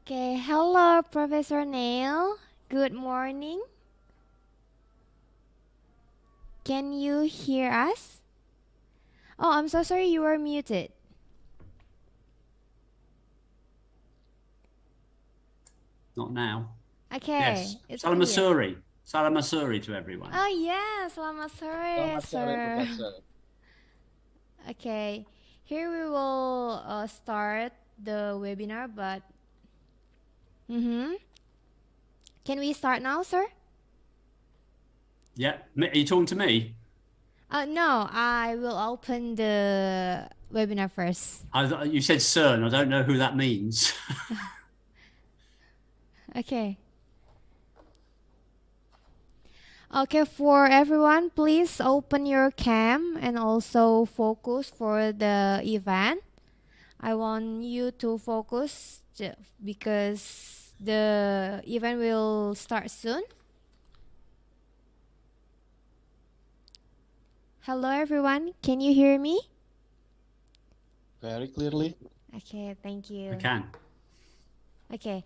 Okay, hello, Professor Neil. Good morning. Can you hear us? Oh, I'm so sorry you were muted. Not now. Okay, Yes. it's Salam clear. Masuri. Salam Masuri to everyone. Oh yeah, selamat sore, Selamat sore, sir. Profesor. Okay, here we will start the webinar, but can we start now, sir? Yeah. Are you talking to me? No, I will open the webinar first. You said sir, and I don't know who that means. Okay. Okay, for everyone, please open your cam and also focus for the event. I want you to focus because the event will start soon. Hello, everyone. Can you hear me? Very clearly. Okay, thank you. I can. Okay.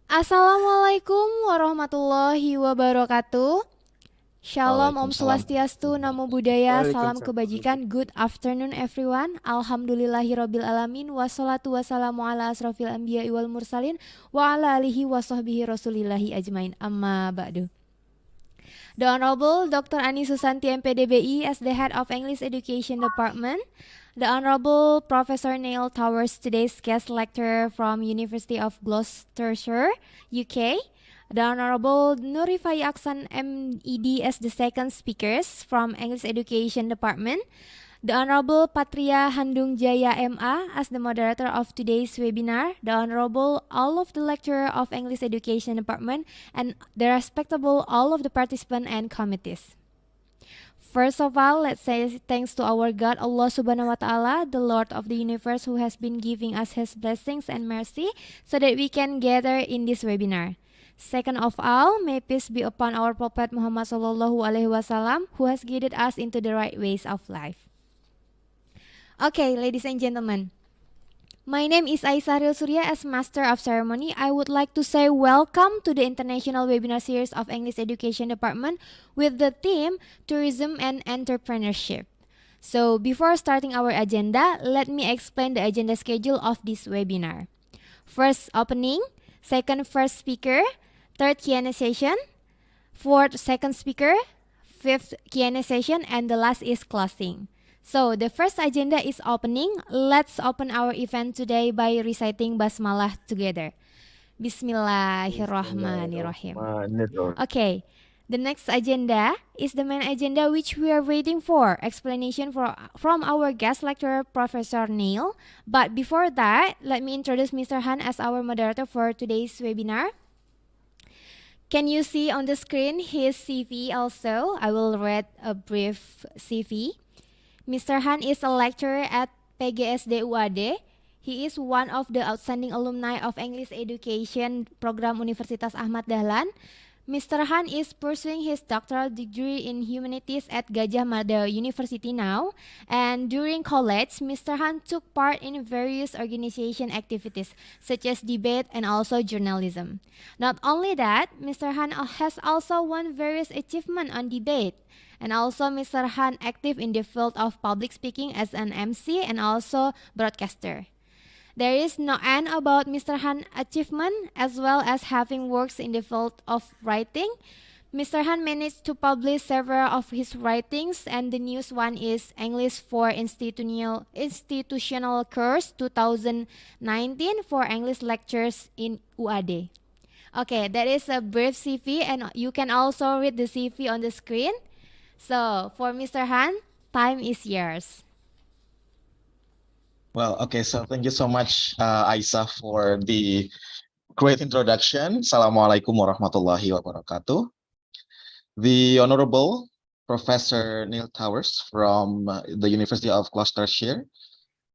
Assalamualaikum warahmatullahi wabarakatuh. Shalom, Om Swastiastu, Namo Buddhaya, Salam Kebajikan. Good afternoon everyone. Alhamdulillahirabbil alamin. Wassalatu wassalamu ala asrofil anbiya'i wal mursalin wa ala alihi wa sahbihi rasulillahi ajmain. Amma ba'du. The Honorable Dr. Ani Susanti MPDBI as the Head of English Education Department. The Honorable Professor Neil Towers, today's guest lecturer from University of Gloucestershire, UK. The Honorable Nurifai Aksan MED as the second speakers from English Education Department. The Honorable Patria Handung Jaya MA as the moderator of today's webinar. The Honorable all of the lecturer of English Education Department and the respectable all of the participants and committees. First of all, let's say thanks to our God, Allah Subhanahu wa Ta'ala, the Lord of the universe, who has been giving us His blessings and mercy so that we can gather in this webinar. Second of all, may peace be upon our Prophet Muhammad Sallallahu Alaihi Wasallam, who has guided us into the right ways of life. Okay, ladies and gentlemen, my name is Aisyah Ril Surya. As Master of Ceremony, I would like to say welcome to the International Webinar Series of English Education Department with the theme Tourism and Entrepreneurship. So before starting our agenda, let me explain the agenda schedule of this webinar. First, opening. Second, first speaker. Third, Q&A session. Fourth, second speaker. Fifth, Q&A session. And the last is closing. So the first agenda is opening. Let's open our event today by reciting Basmalah together. Bismillahirrahmanirrahim. Okay. The next agenda is the main agenda which we are waiting for. Explanation from our guest lecturer, Professor Neil. But before that, let me introduce Mr. Han as our moderator for today's webinar. Can you see on the screen his CV also? I will read a brief CV. Mr. Han is a lecturer at PGSD UAD. He is one of the outstanding alumni of English Education Program Universitas Ahmad Dahlan. Mr. Han is pursuing his doctoral degree in humanities at Gajah Mada University now. And during college, Mr. Han took part in various organization activities such as debate and also journalism. Not only that, Mr. Han has also won various achievements on debate. And also Mr. Han active in the field of public speaking as an MC and also broadcaster. There is no end about Mr. Han's achievement, as well as having works in the field of writing. Mr. Han managed to publish several of his writings, and the newest one is English for Institutional Course 2019 for English lectures in UAD. Okay, that is a brief CV, and you can also read the CV on the screen. So, for Mr. Han, time is yours. Well, okay, so thank you so much, Aisyah, for the great introduction. Assalamualaikum warahmatullahi wabarakatuh. The Honorable Professor Neil Towers from the University of Gloucestershire,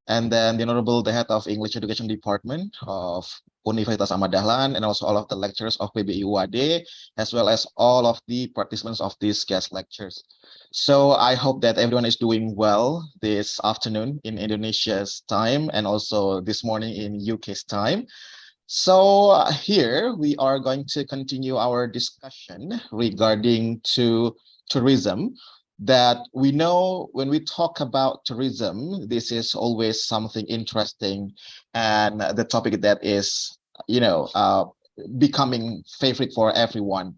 and then the Honorable the Head of English Education Department of Universitas Ahmad Dahlan, and also all of the lecturers of PBI UAD, as well as all of the participants of these guest lectures. So I hope that everyone is doing well this afternoon in Indonesia's time, and also this morning in UK's time. So here we are going to continue our discussion regarding to tourism. That we know when we talk about tourism, this is always something interesting, and the topic that is, becoming favorite for everyone.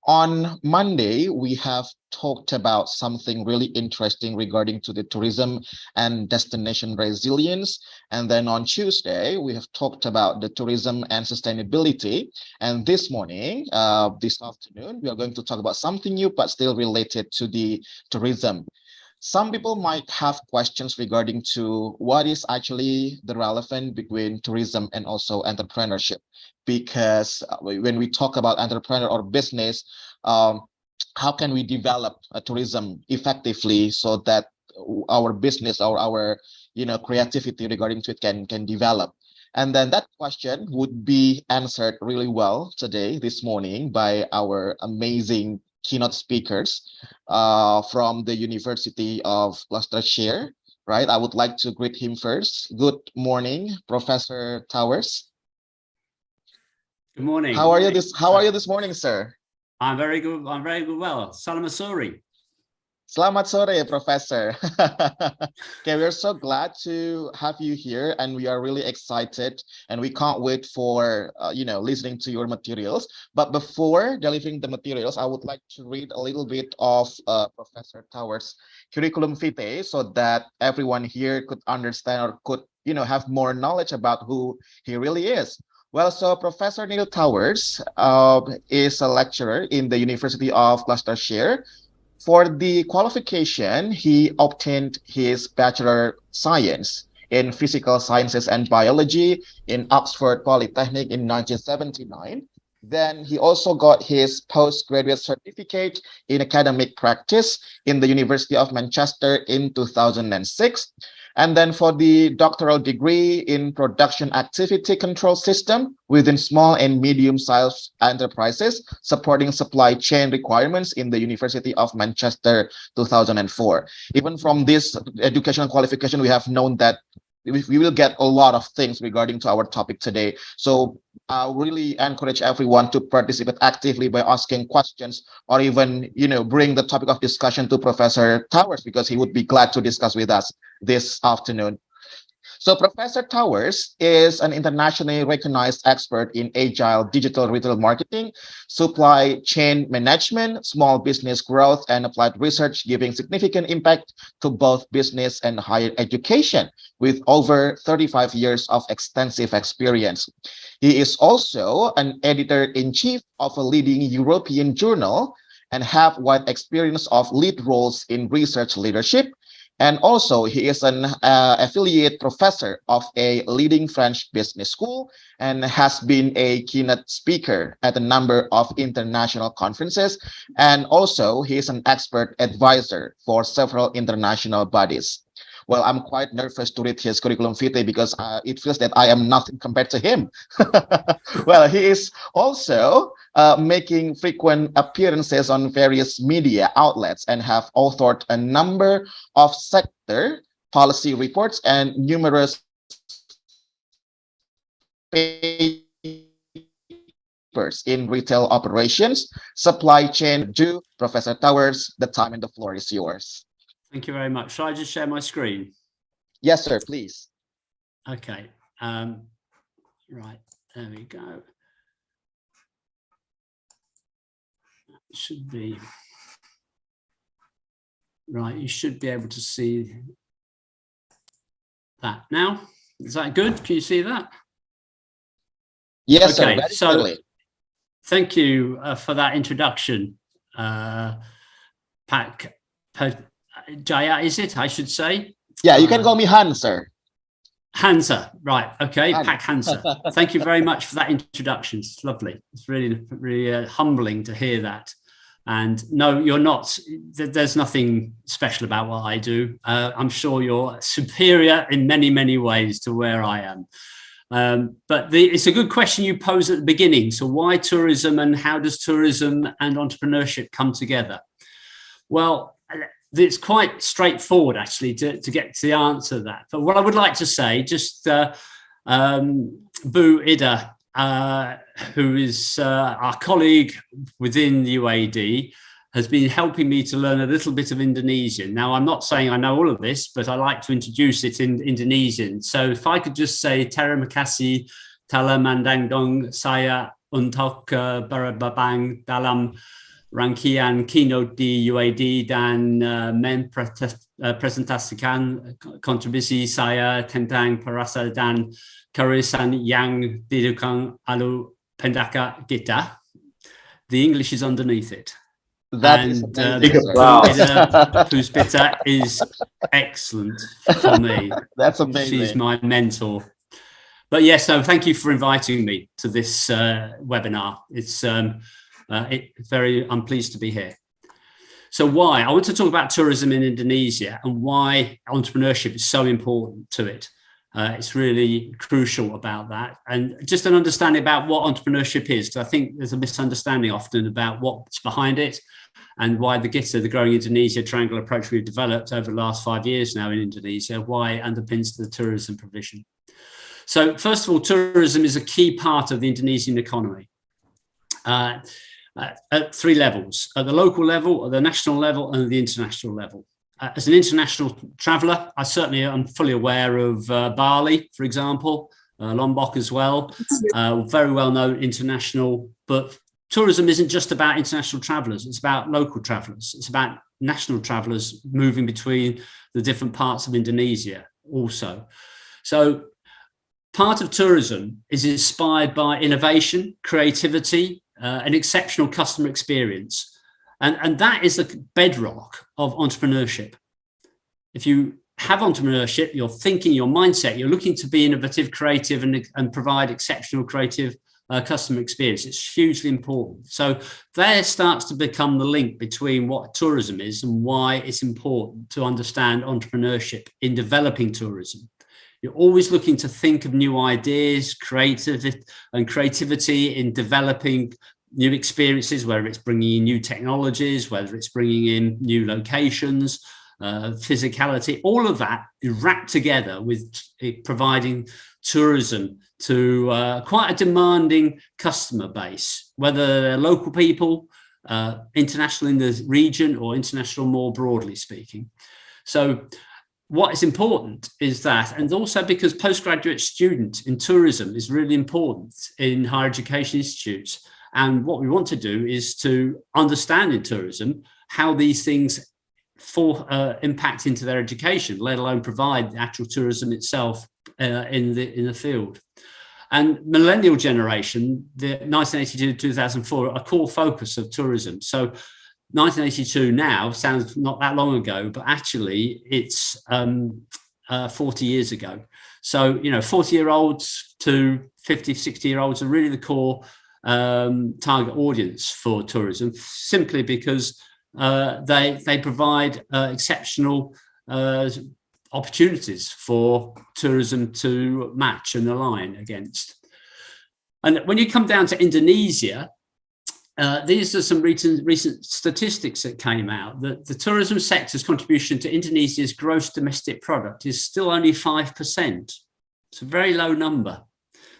On Monday, we have talked about something really interesting regarding to the tourism and destination resilience. And then on Tuesday, we have talked about the tourism and sustainability. And this morning, this afternoon, we are going to talk about something new, but still related to the tourism. Some people might have questions regarding to what is actually the relevance between tourism and also entrepreneurship, because when we talk about entrepreneur or business, how can we develop a tourism effectively so that our business or our creativity regarding to it can develop? And then that question would be answered really well today, this morning, by our amazing keynote speakers from the University of Gloucestershire, right? I would like to greet him first. Good morning, Professor Towers. Good morning. How are you this morning, sir? I'm very good. I'm very good. Well, Salam Asuri. Selamat sore, Professor. Okay, we're so glad to have you here, and we are really excited, and we can't wait for listening to your materials. But before delivering the materials, I would like to read a little bit of Professor Towers' curriculum vitae, so that everyone here could understand or could have more knowledge about who he really is. Well, so Professor Neil Towers is a lecturer in the University of Gloucestershire. For the qualification, he obtained his Bachelor Science in Physical Sciences and Biology in Oxford Polytechnic in 1979. Then he also got his postgraduate certificate in academic practice in the University of Manchester in 2006. And then for the doctoral degree in production activity control system within small and medium-sized enterprises, supporting supply chain requirements in the University of Manchester, 2004. Even from this educational qualification, we have known that we will get a lot of things regarding to our topic today. So I really encourage everyone to participate actively by asking questions, or even, bring the topic of discussion to Professor Towers, because he would be glad to discuss with us this afternoon. So Professor Towers is an internationally recognized expert in agile digital retail marketing, supply chain management, small business growth, and applied research, giving significant impact to both business and higher education, with over 35 years of extensive experience. He is also an editor-in-chief of a leading European journal and have wide experience of lead roles in research leadership. And also, he is an affiliate professor of a leading French business school and has been a keynote speaker at a number of international conferences. And also, he is an expert advisor for several international bodies. Well, I'm quite nervous to read his curriculum vitae because it feels that I am nothing compared to him. Well, he is also making frequent appearances on various media outlets and have authored a number of sector policy reports and numerous papers in retail operations, supply chain. Professor Towers, the time and the floor is yours. Thank you very much. Shall I just share my screen? Yes, sir, please. Okay. Right, there we go. Should be right. You should be able to see that now. Is that good? Can you see that? Yes, okay, sir. So thank you for that introduction, Jaya, is it? I should say. Yeah, you can call me Han, sir. Hansa, right? Okay, Han. Pak Hansa. Thank you very much for that introduction. It's lovely. It's really humbling to hear that. And no, you're not. There's nothing special about what I do. I'm sure you're superior in many, many ways to where I am. But it's a good question you pose at the beginning. So why tourism, and how does tourism and entrepreneurship come together? Well, it's quite straightforward, actually, to get to the answer to that. But what I would like to say, just Bu Ida who is our colleague within the UAD, has been helping me to learn a little bit of Indonesian. Now, I'm not saying I know all of this, but I like to introduce it in Indonesian. So if I could just say, terima kasih telah mendukung saya untuk berbabang dalam rangkaian keynote di UAD dan mempresentasikan kontribusi saya tentang perasaan dan keresahan yang didukung oleh pendekar kita. The English is underneath it. That is amazing. Wow. Puspita is excellent for me. That's amazing. She's my mentor. But yes, so thank you for inviting me to this webinar. I'm pleased to be here. So why? I want to talk about tourism in Indonesia and why entrepreneurship is so important to it. It's really crucial about that. And just an understanding about what entrepreneurship is, because I think there's a misunderstanding often about what's behind it and why the GITA, the Growing Indonesia Triangle approach we've developed over the last 5 years now in Indonesia, why it underpins the tourism provision. So first of all, tourism is a key part of the Indonesian economy at 3 levels: at the local level, at the national level, and the international level. As an international traveller, I certainly am fully aware of Bali, for example, Lombok as well, very well known international. But tourism isn't just about international travellers, it's about local travellers. It's about national travellers moving between the different parts of Indonesia also. So part of tourism is inspired by innovation, creativity, an exceptional customer experience. And that is the bedrock of entrepreneurship. If you have entrepreneurship, your thinking, your mindset, you're looking to be innovative, creative, and provide exceptional creative customer experience. It's hugely important. So there starts to become the link between what tourism is and why it's important to understand entrepreneurship in developing tourism. You're always looking to think of new ideas, creativity in developing new experiences, whether it's bringing in new technologies, whether it's bringing in new locations, physicality, all of that is wrapped together with providing tourism to quite a demanding customer base, whether they're local people, international in the region, or international more broadly speaking. So what is important is that, and also because postgraduate student in tourism is really important in higher education institutes. And what we want to do is to understand in tourism how these things impact into their education, let alone provide the actual tourism itself in the field. And millennial generation, the 1982 to 2004, a core focus of tourism. So 1982 now sounds not that long ago, but actually it's 40 years ago. So, 40-year-olds to 50, 60-year-olds are really the core target audience for tourism, simply because they provide exceptional opportunities for tourism to match and align against. And when you come down to Indonesia, these are some recent statistics that came out, that the tourism sector's contribution to Indonesia's gross domestic product is still only 5%. It's a very low number.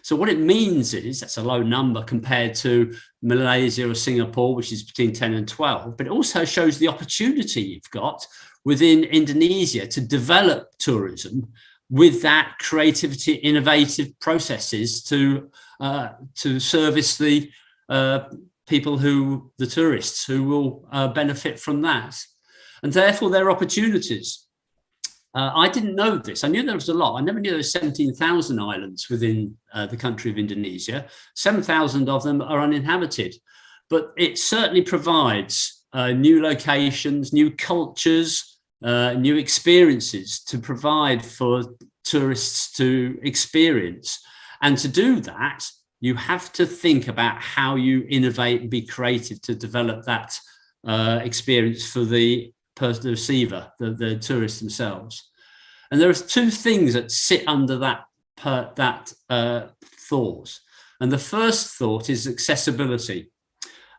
So what it means is that's a low number compared to Malaysia or Singapore, which is between 10 and 12, but it also shows the opportunity you've got within Indonesia to develop tourism with that creativity, innovative processes to service the people the tourists who will benefit from that. And therefore there are opportunities. I didn't know this. I knew there was a lot. I never knew there were 17,000 islands within the country of Indonesia. 7,000 of them are uninhabited, but it certainly provides new locations, new cultures, new experiences to provide for tourists to experience. And to do that, you have to think about how you innovate and be creative to develop that experience for the receiver, the tourists themselves. And there are 2 things that sit under that thought. And the first thought is accessibility.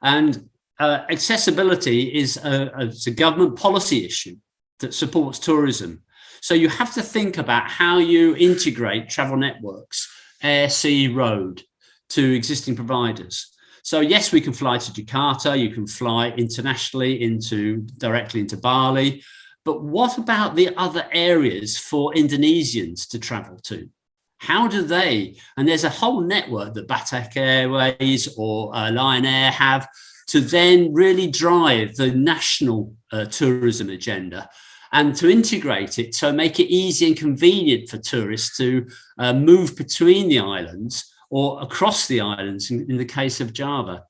And accessibility is a government policy issue that supports tourism. So you have to think about how you integrate travel networks, air, sea, road, to existing providers. So yes, we can fly to Jakarta, you can fly internationally directly into Bali, but what about the other areas for Indonesians to travel to? How do they, and there's a whole network that Batak Airways or Lion Air have to then really drive the national tourism agenda and to integrate it, to make it easy and convenient for tourists to move between the islands or across the islands in the case of Java.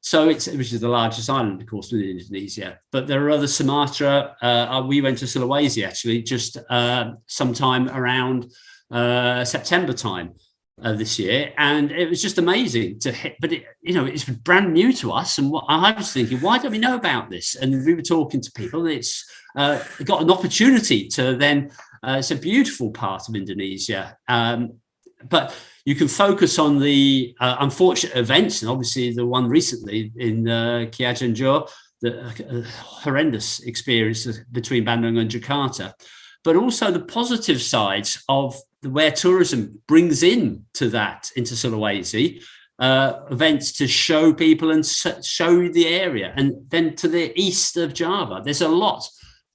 So which is the largest island, of course, in Indonesia. But there are other, Sumatra. We went to Sulawesi actually just sometime around September time this year, and it was just amazing to hit. But it's brand new to us, and what I was thinking, why don't we know about this? And we were talking to people. It's got an opportunity to then. It's a beautiful part of Indonesia, but you can focus on the unfortunate events, and obviously the one recently in Cianjur, the horrendous experience between Bandung and Jakarta, but also the positive sides of where tourism brings into Sulawesi, events to show people and show the area. And then to the east of Java, there's a lot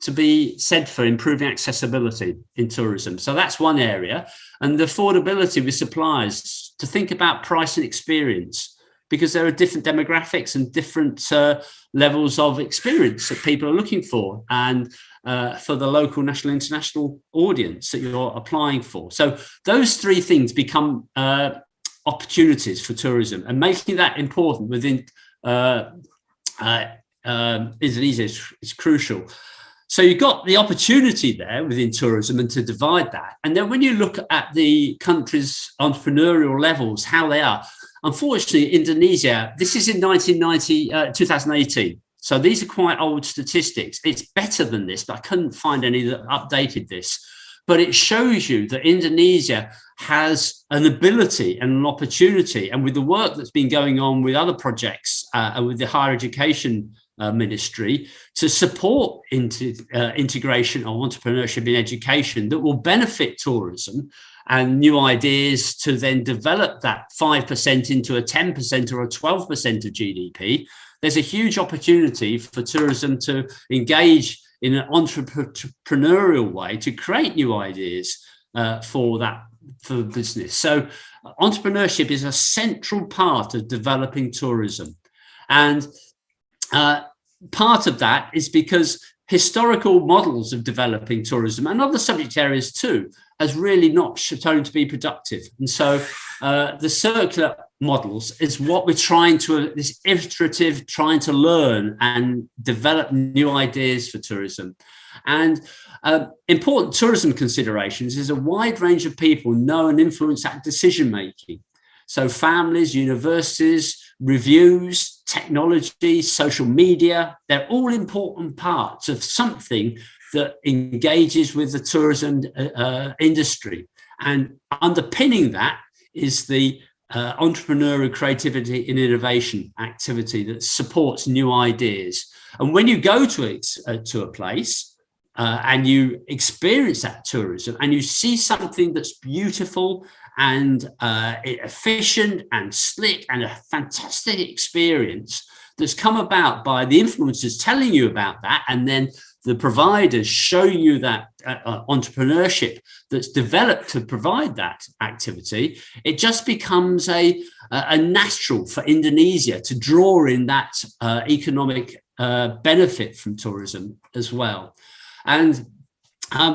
to be said for improving accessibility in tourism. So that's one area. And the affordability with suppliers, to think about price and experience, because there are different demographics and different levels of experience that people are looking for, and for the local, national, international audience that you're applying for. So those three things become opportunities for tourism, and making that important within Indonesia is crucial. So you've got the opportunity there within tourism and to divide that. And then when you look at the country's entrepreneurial levels, how they are, unfortunately, Indonesia, this is in 2018. So these are quite old statistics. It's better than this, but I couldn't find any that updated this. But it shows you that Indonesia has an ability and an opportunity. And with the work that's been going on with other projects and with the higher education ministry to support integration of entrepreneurship in education that will benefit tourism and new ideas to then develop that 5% into a 10% or a 12% of GDP. There's a huge opportunity for tourism to engage in an entrepreneurial way to create new ideas for business. So entrepreneurship is a central part of developing tourism. And part of that is because historical models of developing tourism and other subject areas too has really not shown to be productive. And so the circular models is what we're trying to, this iterative, trying to learn and develop new ideas for tourism. And important tourism considerations is a wide range of people know and influence that decision making. So families, universities, reviews, technology, social media, they're all important parts of something that engages with the tourism industry. And underpinning that is the entrepreneurial creativity and innovation activity that supports new ideas. And when you go to a place and you experience that tourism and you see something that's beautiful and efficient and slick and a fantastic experience that's come about by the influencers telling you about that, and then the providers show you that entrepreneurship that's developed to provide that activity, it just becomes a natural for Indonesia to draw in that economic benefit from tourism as well. And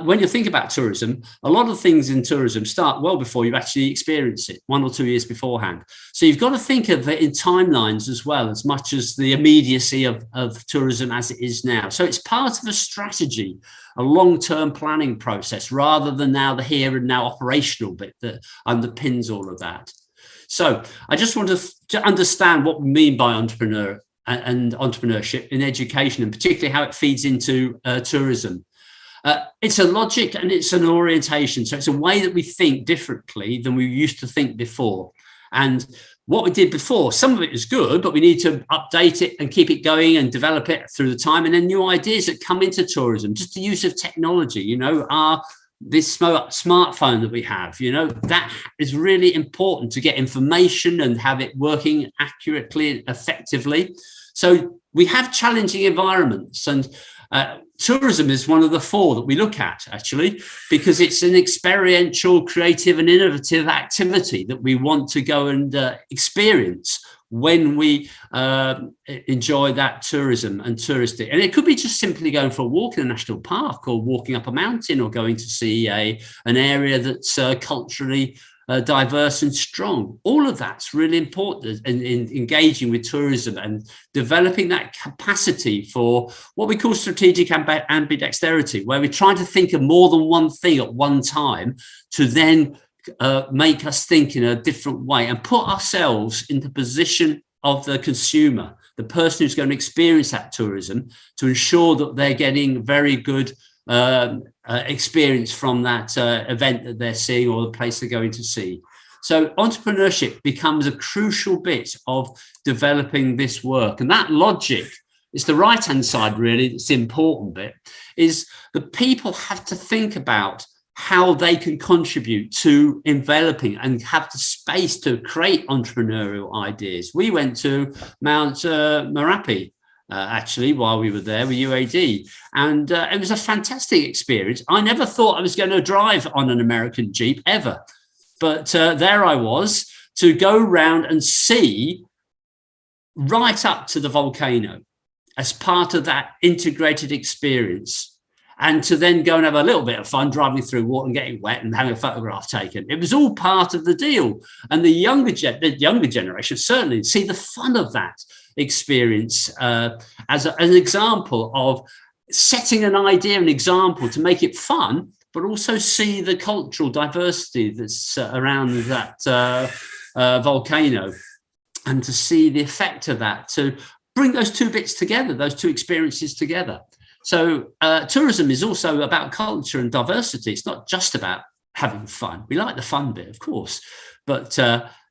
when you think about tourism, a lot of things in tourism start well before you actually experience it, 1 or 2 years beforehand. So you've got to think of it in timelines as well, as much as the immediacy of tourism as it is now. So it's part of a strategy, a long-term planning process, rather than now the here and now operational bit that underpins all of that. So I just want to understand what we mean by entrepreneur and entrepreneurship in education, and particularly how it feeds into tourism. It's a logic and it's an orientation. So it's a way that we think differently than we used to think before. And what we did before, some of it is good, but we need to update it and keep it going and develop it through the time. And then new ideas that come into tourism, just the use of technology, our this smartphone that we have, you know, that is really important to get information and have it working accurately and effectively. So we have challenging environments, and tourism is one of the four that we look at, actually, because it's an experiential, creative and innovative activity that we want to go and experience when we enjoy that tourism and touristic. And it could be just simply going for a walk in a national park, or walking up a mountain, or going to see an area that's culturally diverse and strong. All of that's really important in engaging with tourism and developing that capacity for what we call strategic ambidexterity, where we're trying to think of more than one thing at one time to then make us think in a different way and put ourselves in the position of the consumer, the person who's going to experience that tourism, to ensure that they're getting very good experience from that event that they're seeing or the place they're going to see. So entrepreneurship becomes a crucial bit of developing this work. And that logic is the right-hand side, really. It's the important bit, is that people have to think about how they can contribute to enveloping and have the space to create entrepreneurial ideas. We went to Mount Merapi, actually, while we were there with UAD. And it was a fantastic experience. I never thought I was going to drive on an American Jeep ever. But there I was, to go round and see right up to the volcano as part of that integrated experience. And to then go and have a little bit of fun driving through water and getting wet and having a photograph taken. It was all part of the deal. And the younger generation certainly see the fun of that experience as an example of setting an idea, an example to make it fun, but also see the cultural diversity that's around that volcano, and to see the effect of that, to bring those two bits together, those two experiences together. So tourism is also about culture and diversity. It's not just about having fun. We like the fun bit, of course, but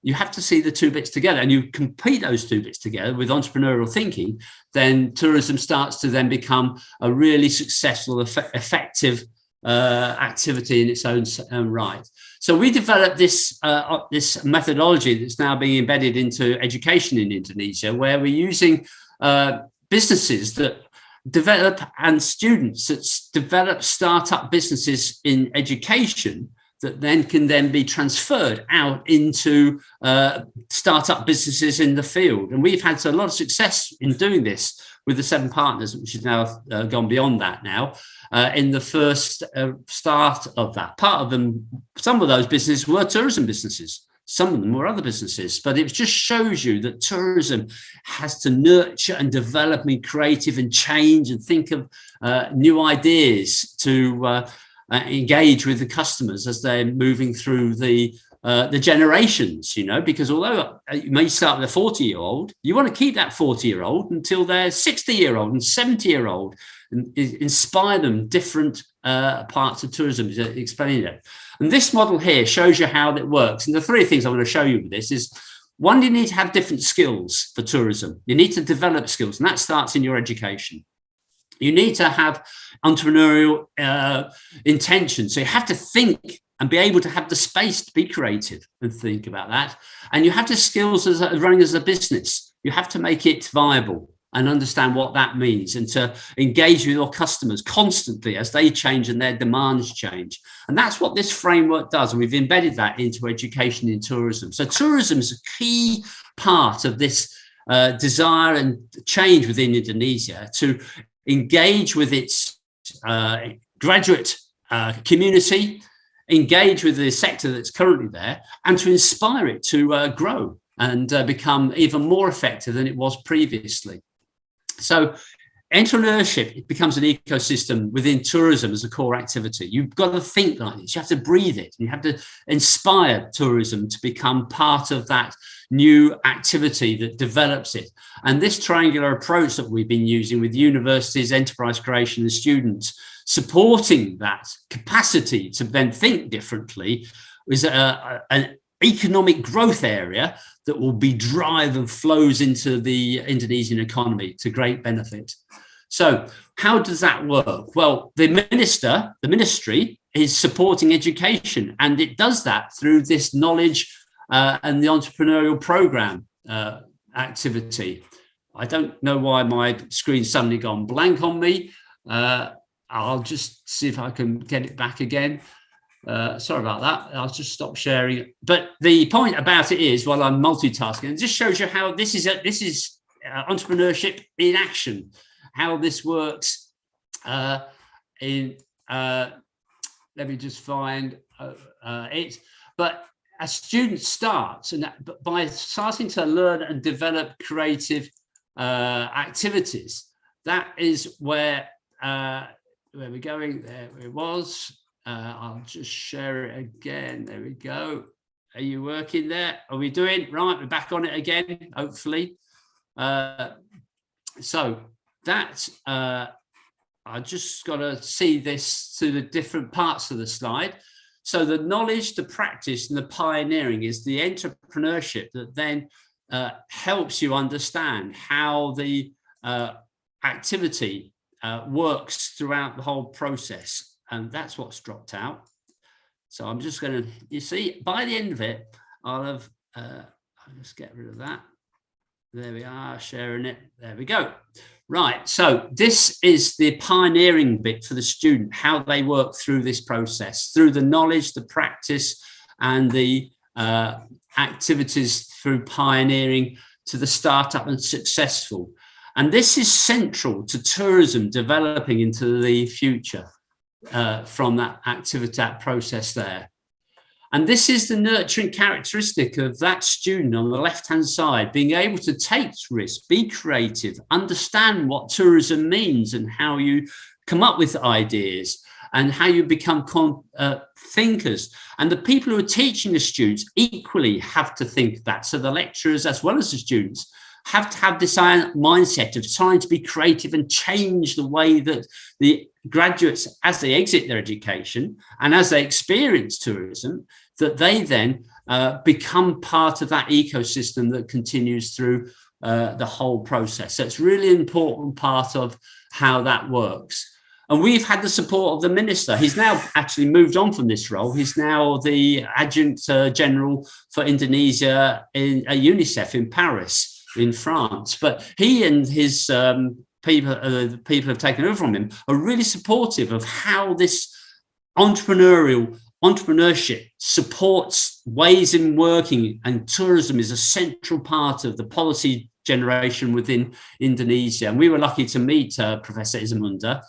you have to see the two bits together, and you complete those two bits together with entrepreneurial thinking. Then tourism starts to then become a really successful, effective activity in its own right. So we developed this this methodology that's now being embedded into education in Indonesia, where we're using businesses that develop and students that develop startup businesses in education that then can then be transferred out into startup businesses in the field. And we've had a lot of success in doing this with the 7 partners, which has now gone beyond that now, in the first start of that. Part of them, some of those businesses were tourism businesses. Some of them were other businesses, but it just shows you that tourism has to nurture and develop, be creative and change and think of new ideas to engage with the customers as they're moving through the generations, you know, because although you may start with a 40-year-old, you want to keep that 40-year-old until they're 60-year-old and 70-year-old, and inspire them different parts of tourism, explaining it. And this model here shows you how that works. And the 3 things I want to show you with this is, 1, you need to have different skills for tourism. You need to develop skills, and that starts in your education. You need to have entrepreneurial intention. So you have to think and be able to have the space to be creative and think about that. And you have the skills as running as a business. You have to make it viable and understand what that means, and to engage with your customers constantly as they change and their demands change. And that's what this framework does. And we've embedded that into education in tourism. So tourism is a key part of this desire and change within Indonesia to engage with its graduate community, engage with the sector that's currently there, and to inspire it to grow and become even more effective than it was previously. So entrepreneurship, it becomes an ecosystem within tourism as a core activity. You've got to think like this. You have to breathe it. You have to inspire tourism to become part of that new activity that develops it. And this triangular approach that we've been using with universities, enterprise creation, and students supporting that capacity to then think differently is an economic growth area that will be drive and flows into the Indonesian economy to great benefit. So how does that work? Well, the ministry is supporting education, and it does that through this knowledge and the entrepreneurial program activity. I don't know why my screen's suddenly gone blank on me. I'll just see if I can get it back again. Sorry about that. I'll just stop sharing. But the point about it is, while I'm multitasking, it just shows you how this is entrepreneurship in action, how this works. Let me just find it. But a student starts, and by starting to learn and develop creative activities, that is where we're going. There it was. I'll just share it again. There we go. Are you working there? Are we doing right? We're back on it again, hopefully. So that I just got to see this to the different parts of the slide. So the knowledge, the practice, and the pioneering is the entrepreneurship that then helps you understand how the activity works throughout the whole process. And that's what's dropped out. So I'm just going to, you see, by the end of it, I'll just get rid of that. There we are, sharing it. There we go. Right. So this is the pioneering bit for the student, how they work through this process, through the knowledge, the practice, and the activities through pioneering to the startup and successful. And this is central to tourism developing into the future. From that activity, that process there. And this is the nurturing characteristic of that student on the left-hand side, being able to take risks, be creative, understand what tourism means and how you come up with ideas and how you become thinkers. And the people who are teaching the students equally have to think that. So the lecturers as well as the students have to have this mindset of trying to be creative and change the way that the graduates, as they exit their education and as they experience tourism, that they then become part of that ecosystem that continues through the whole process. So it's really an important part of how that works. And we've had the support of the minister. He's now actually moved on from this role. He's now the adjunct general for Indonesia in UNICEF in Paris, in France. But he and his people, the people who have taken over from him, are really supportive of how this entrepreneurship supports ways in working, and tourism is a central part of the policy generation within Indonesia. And we were lucky to meet Professor Ismunda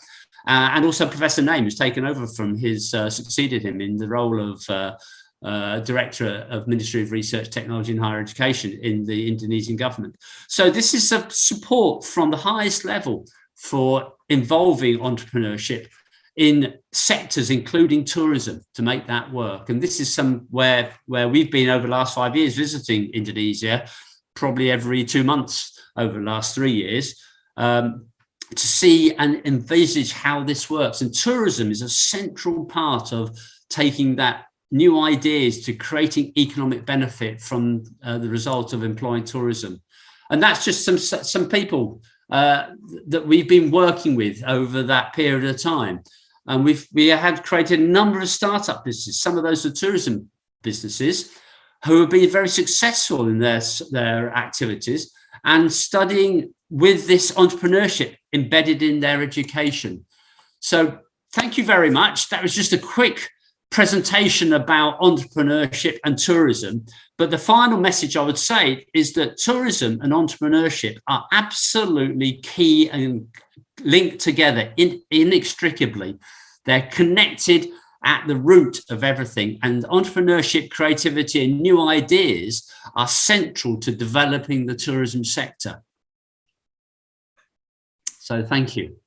and also Professor Naim, who's taken over from his, succeeded him in the role of Director of Ministry of Research, Technology and Higher Education in the Indonesian government. So this is a support from the highest level for involving entrepreneurship in sectors, including tourism, to make that work. And this is somewhere where we've been over the last 5 years visiting Indonesia, probably every 2 months over the last 3 years, to see and envisage how this works. And tourism is a central part of taking that new ideas to creating economic benefit from the result of employing tourism. And that's just some people that we've been working with over that period of time. And we have created a number of startup businesses. Some of those are tourism businesses who have been very successful in their activities and studying with this entrepreneurship embedded in their education. So thank you very much. That was just a quick presentation about entrepreneurship and tourism. But the final message I would say is that tourism and entrepreneurship are absolutely key and linked together inextricably. They're connected at the root of everything, and entrepreneurship, creativity and new ideas are central to developing the tourism sector. So thank you.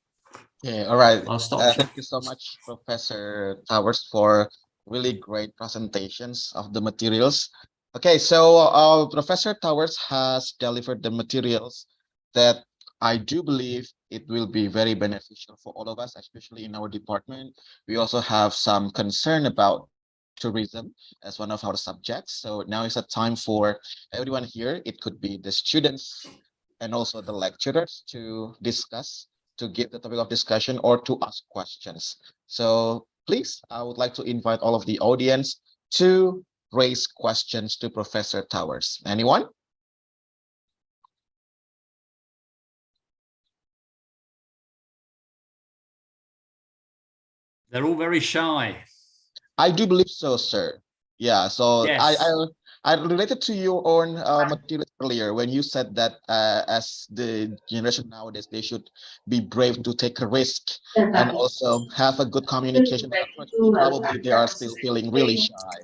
Yeah, all right. I'll stop. Thank you so much, Professor Towers, for really great presentations of the materials. Okay, so Professor Towers has delivered the materials that I do believe it will be very beneficial for all of us, especially in our department. We also have some concern about tourism as one of our subjects. So now is a time for everyone here. It could be the students and also the lecturers to discuss to give the topic of discussion or to ask questions. So please, I would like to invite all of the audience to raise questions to Professor Towers. Anyone? They're all very shy. I do believe so, sir. Yeah, so Yes. I related to your own material earlier when you said that as the generation nowadays, they should be brave to take a risk and also have a good communication. Probably they are still feeling really shy.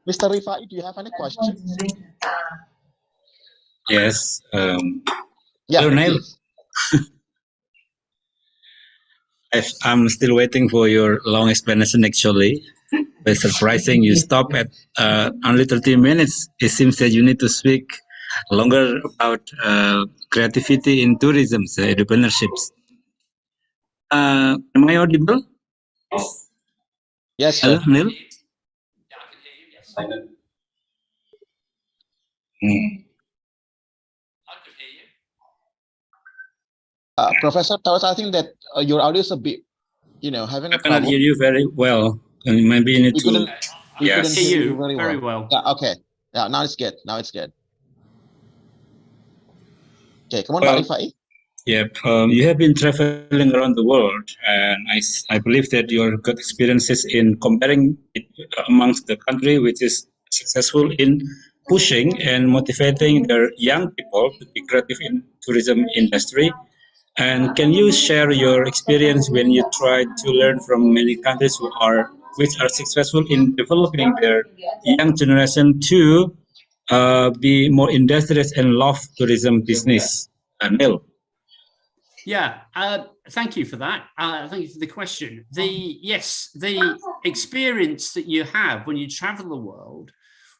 Mr. Rifai, do you have any questions? Yes. Yeah, Hello, Neil. I'm still waiting for your long explanation, actually. But surprising, you stop at only 30 minutes. It seems that you need to speak longer about creativity in tourism, entrepreneurships. Am I audible? Yes, sir. Hello, Neil? Professor Towers, I think that your audio is a bit, having a I cannot problem. hear you very well. And maybe you need We to. couldn't hear you very well. Yeah, okay. Yeah, now it's good. Now it's good. Okay, come on, Well, Rifai. Yep, you have been traveling around the world, and I believe that your good experiences in comparing it amongst the country which is successful in pushing and motivating their young people to be creative in tourism industry. And can you share your experience when you try to learn from many countries which are successful in developing their young generation to be more industrious and love tourism business? Neil. Yeah, thank you for that. Thank you for the question. The experience that you have when you travel the world,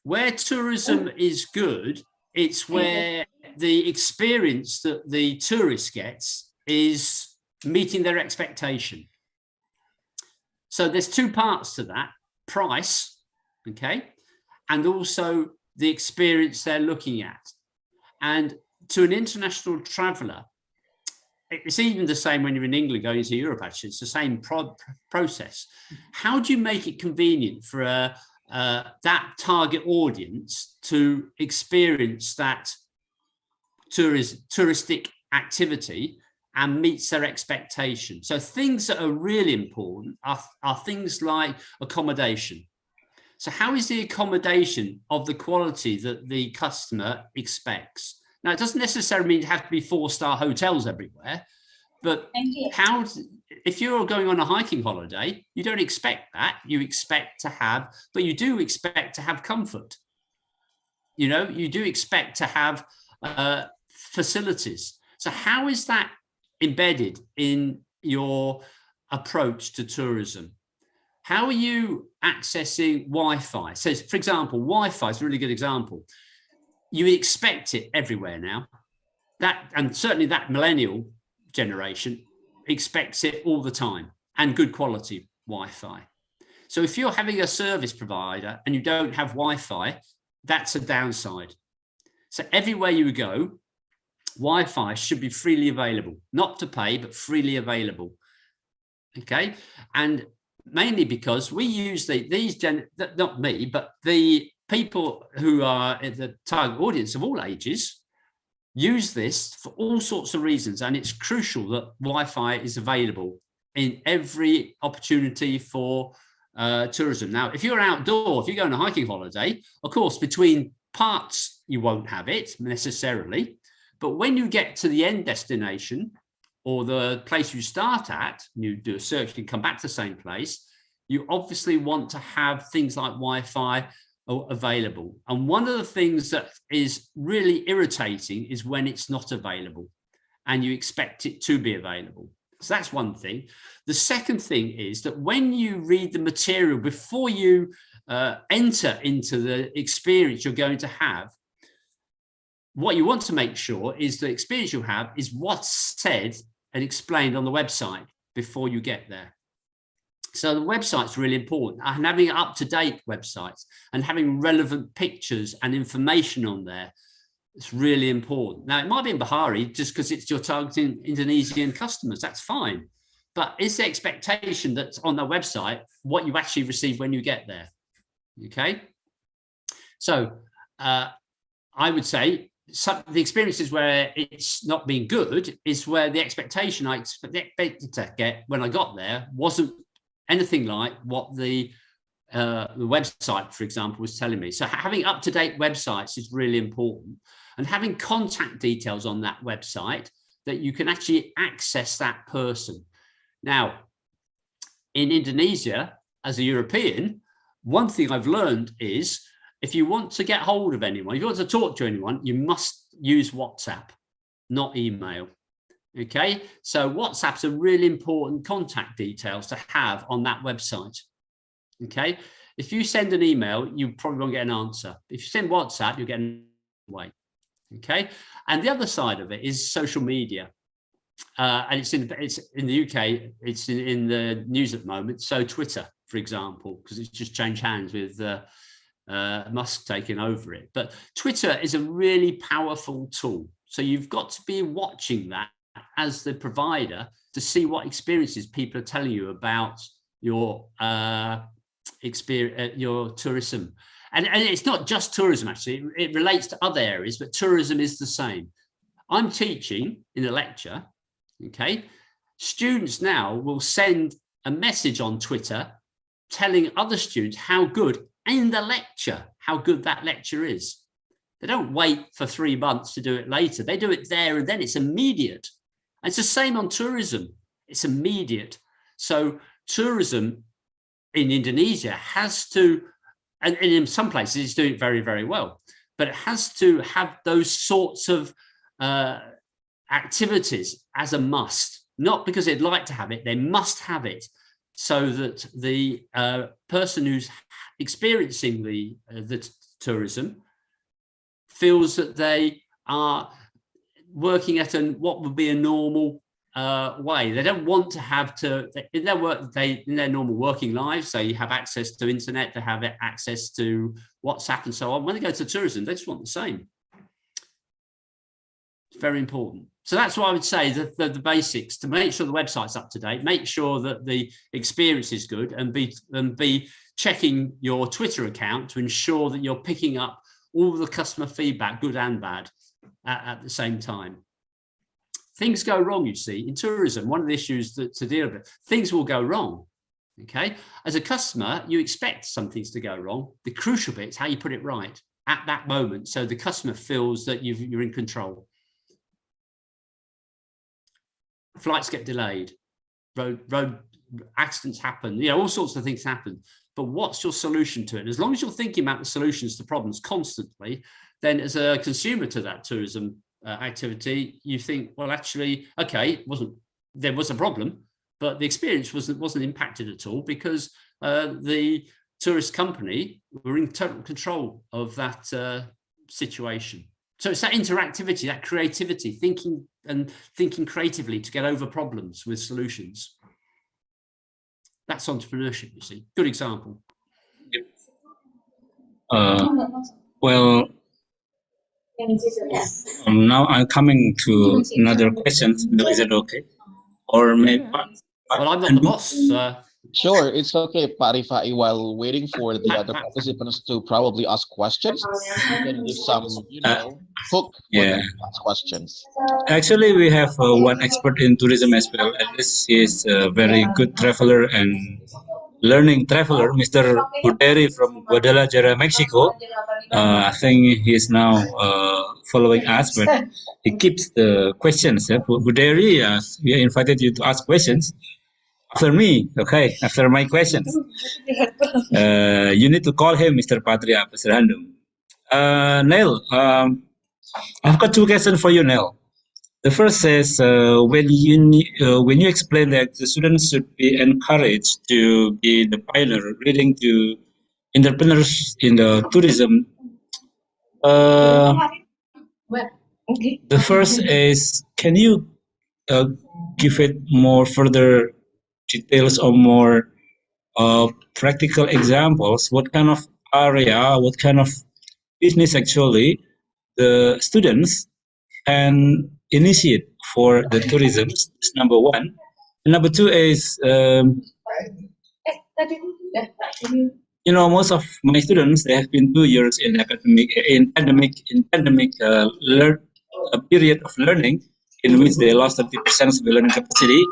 where tourism is good, it's where the experience that the tourist gets is meeting their expectation. So there's two parts to that: price, okay, and also the experience they're looking at. And to an international traveler, it's even the same when you're in England going to Europe, actually. It's the same process. How do you make it convenient for that target audience to experience that touristic activity and meets their expectation? So things that are really important are things like accommodation. So how is the accommodation of the quality that the customer expects? Now, it doesn't necessarily mean it has to be 4-star hotels everywhere, but if you're going on a hiking holiday, you don't expect that. You expect to have, but you do expect to have comfort. You do expect to have facilities. So how is that embedded in your approach to tourism? How are you accessing Wi-Fi? So, for example, Wi-Fi is a really good example. You expect it everywhere now. And certainly that millennial generation expects it all the time, and good quality Wi-Fi. So if you're having a service provider and you don't have Wi-Fi, that's a downside. So everywhere you go, Wi-Fi should be freely available, not to pay, but freely available. Okay, and mainly because we use not me, but the people who are the target audience of all ages use this for all sorts of reasons, and it's crucial that Wi-Fi is available in every opportunity for tourism. Now, if you're outdoor, if you go on a hiking holiday, of course, between parts you won't have it necessarily, but when you get to the end destination or the place you start at, you do a search and come back to the same place, you obviously want to have things like Wi-Fi available. And one of the things that is really irritating is when it's not available and you expect it to be available. So that's one thing. The second thing is that when you read the material before you enter into the experience you're going to have, what you want to make sure is the experience you have is what's said and explained on the website before you get there. So the website's really important, and having up-to-date websites and having relevant pictures and information on there It's really important. Now, it might be in Bahari just because it's you're targeting Indonesian customers. That's fine. But is the expectation that's on their website what you actually receive when you get there? Okay. So I would say the experiences where it's not been good is where the expectation I expected to get when I got there wasn't anything like what the website, for example, was telling me. So having up-to-date websites is really important, and having contact details on that website that you can actually access that person. Now, in Indonesia, as a European, one thing I've learned is if you want to get hold of anyone, if you want to talk to anyone, you must use WhatsApp, not email. Okay, so WhatsApp's a really important contact details to have on that website. Okay, if you send an email, you probably won't get an answer. If you send WhatsApp, you'll get an way. Okay, and the other side of it is social media, and it's in the UK. It's in the news at the moment. So Twitter, for example, because it's just changed hands with Musk taking over it. But Twitter is a really powerful tool. So you've got to be watching that as the provider to see what experiences people are telling you about your experience, your tourism. And it's not just tourism, actually. It relates to other areas, but tourism is the same. I'm teaching in a lecture, okay? Students now will send a message on Twitter telling other students how good, in the lecture, how good that lecture is. They don't wait for 3 months to do it later. They do it there and then. It's immediate. And it's the same on tourism. It's immediate. So tourism in Indonesia has to, and in some places it's doing very, very well, but it has to have those sorts of activities as a must, not because they'd like to have it, they must have it, so that the person who's experiencing the tourism feels that they are working at what would be a normal way. They don't want to have to, in their normal working lives, they have access to internet, they have access to WhatsApp and so on. When they go to tourism, they just want the same. It's very important. So that's what I would say, the basics, to make sure the website's up to date, make sure that the experience is good, and be checking your Twitter account to ensure that you're picking up all the customer feedback, good and bad, at the same time. Things go wrong, you see, in tourism. One of the issues to deal with, things will go wrong. Okay, as a customer, you expect some things to go wrong. The crucial bit is how you put it right at that moment, so the customer feels that you're in control. Flights get delayed, road accidents happen, you know, all sorts of things happen. But what's your solution to it? As long as you're thinking about the solutions to problems constantly, then as a consumer to that tourism activity, you think, well, actually, okay, there was a problem, but the experience wasn't impacted at all, because the tourist company were in total control of that situation. So it's that interactivity, that creativity, thinking creatively to get over problems with solutions. That's entrepreneurship, you see. Good example. Well, now I'm coming to another question. Is that okay? Or maybe? Well, I'm not the boss. Sure, it's okay, Pak Rifai. While waiting for the other participants to probably ask questions, you can give some, hook for them to ask questions. Actually, we have one expert in tourism as well, and this is a very good traveler and learning traveler, Mr. Moderator from Guadalajara, Mexico. I think he is now following us, but he keeps the questions. Moderator, we invited you to ask questions. After me, okay, after my questions. You need to call him Mr. Patria, Mr. Handung. Neil, I've got 2 questions for you, Neil. The first is, when you explain that the students should be encouraged to be the pioneer leading to entrepreneurs in the tourism, the first is, can you give it more further details or more practical examples? What kind of area, what kind of business actually the students can initiate for the tourism. That's number one. And number two is, most of my students, they have been 2 years in pandemic period of learning, in which they lost 30% of the learning capacity.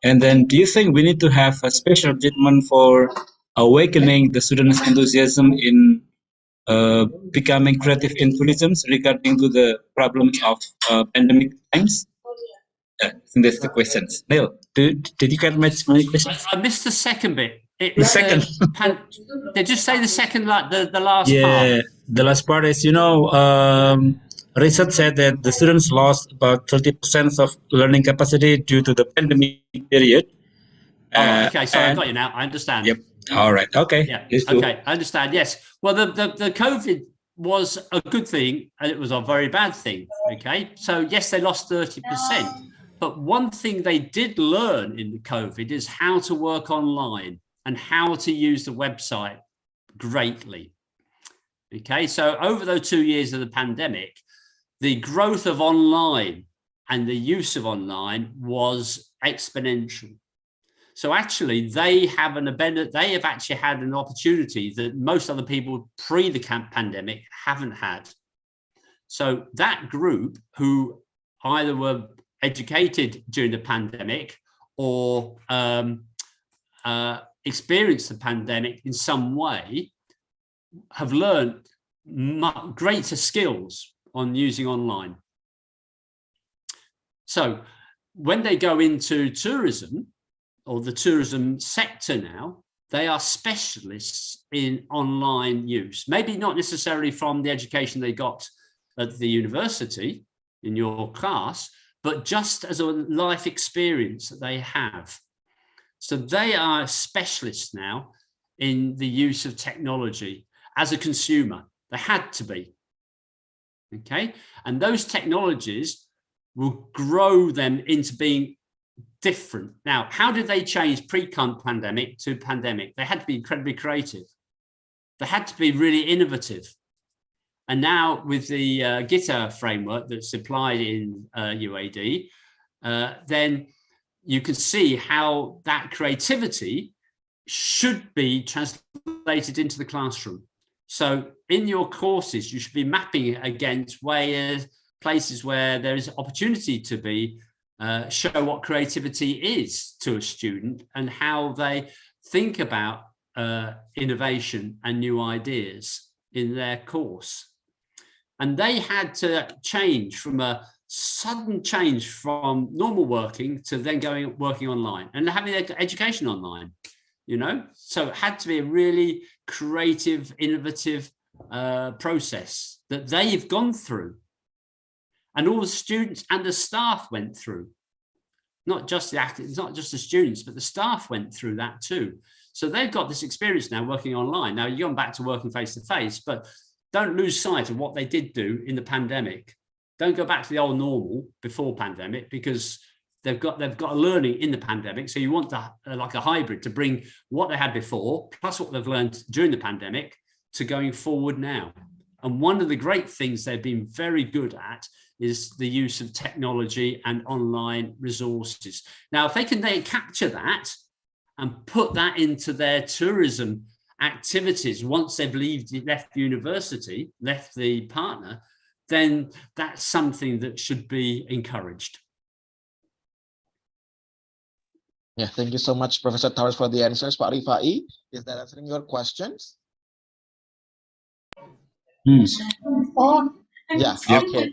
And then, do you think we need to have a special treatment for awakening the students' enthusiasm in becoming creative in tourism regarding to the problems of pandemic times? I think that's the questions. Neil, did you get my question? I missed the second bit. The second. Did you say the second, like the last part? Yeah, the last part is, research said that the students lost about 30% of learning capacity due to the pandemic period. Okay, sorry, I got you now. I understand. Yep. All right. Okay. Yeah. Okay, I understand. Yes. Well, the COVID was a good thing and it was a very bad thing. Okay. So yes, they lost 30%. But one thing they did learn in the COVID is how to work online and how to use the website greatly. Okay. So over those 2 years of the pandemic, the growth of online and the use of online was exponential. So actually, they have actually had an opportunity that most other people pre the pandemic haven't had. So that group who either were educated during the pandemic or experienced the pandemic in some way have learned greater skills on using online. So when they go into tourism, or the tourism sector now, they are specialists in online use. Maybe not necessarily from the education they got at the university in your class, but just as a life experience that they have. So they are specialists now in the use of technology as a consumer. They had to be. Okay, and those technologies will grow them into being different. Now, how did they change pre-pandemic to pandemic? They had to be incredibly creative. They had to be really innovative. And now with the GITA framework that's applied in UAD, then you can see how that creativity should be translated into the classroom. So in your courses, you should be mapping against places where there is opportunity to be show what creativity is to a student and how they think about innovation and new ideas in their course. And they had to change from a sudden change from normal working to then working online and having their education online, so it had to be a really creative, innovative process that they've gone through. And all the students and the staff went through, not just the students, but the staff went through that too. So they've got this experience now working online. Now you're going back to working face to face, but don't lose sight of what they did do in the pandemic. Don't go back to the old normal before pandemic, because they've got a learning in the pandemic. So you want like a hybrid to bring what they had before plus what they've learned during the pandemic to going forward now. And one of the great things they've been very good at is the use of technology and online resources. Now, if they can then capture that and put that into their tourism activities once they've left university, left the partner, then that's something that should be encouraged. Yeah, thank you so much, Professor Towers, for the answers. Pak Rifai, is that answering your questions? Yeah, okay.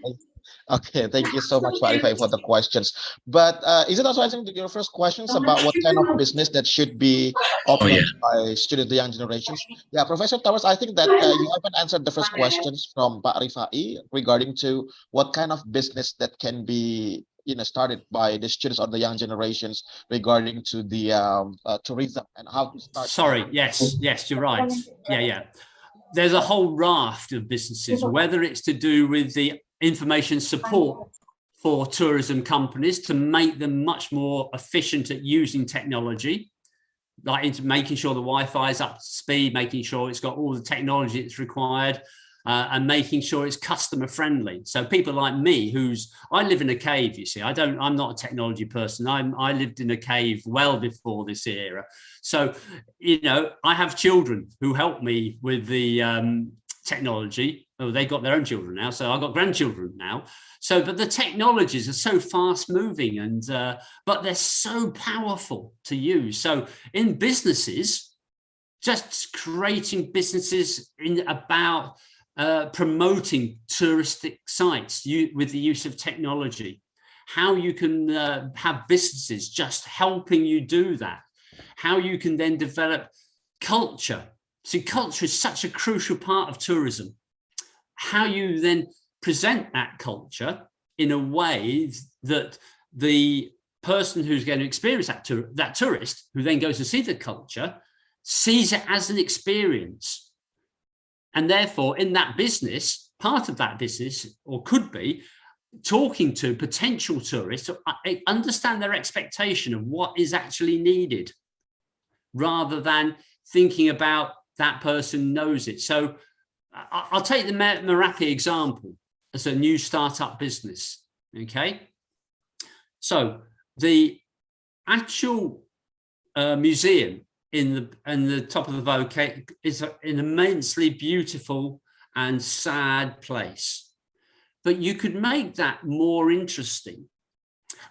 Okay, thank you so much, Pak Rifai, for the questions. But is it also answering to your first questions about what kind of business that should be opened by students, the young generations? Yeah, Professor Towers, I think that you haven't answered the first questions from Pak Rifai regarding to what kind of business that can be started by the students or the young generations regarding to the tourism and how to start. Sorry, yes, you're right. Yeah. There's a whole raft of businesses, whether it's to do with the information support for tourism companies to make them much more efficient at using technology, like into making sure the Wi-Fi is up to speed, making sure it's got all the technology that's required, and making sure it's customer friendly. So people like me, I live in a cave, you see, I'm not a technology person. I lived in a cave well before this era. So, you know, I have children who help me with the technology. Oh, they got their own children now, so I've got grandchildren now. So, but the technologies are so fast moving, and but they're so powerful to use. So in businesses, just creating businesses about promoting touristic sites with the use of technology, how you can have businesses just helping you do that, how you can then develop culture. See, culture is such a crucial part of tourism. How you then present that culture in a way that the person who's going to experience that tourist who then goes to see the culture sees it as an experience. And therefore, in that business, part of that business, or could be, talking to potential tourists to understand their expectation of what is actually needed, rather than thinking about that person knows it. So I'll take the Merapi example as a new startup business. Okay, so the actual museum in the top of the volcano is an immensely beautiful and sad place, but you could make that more interesting.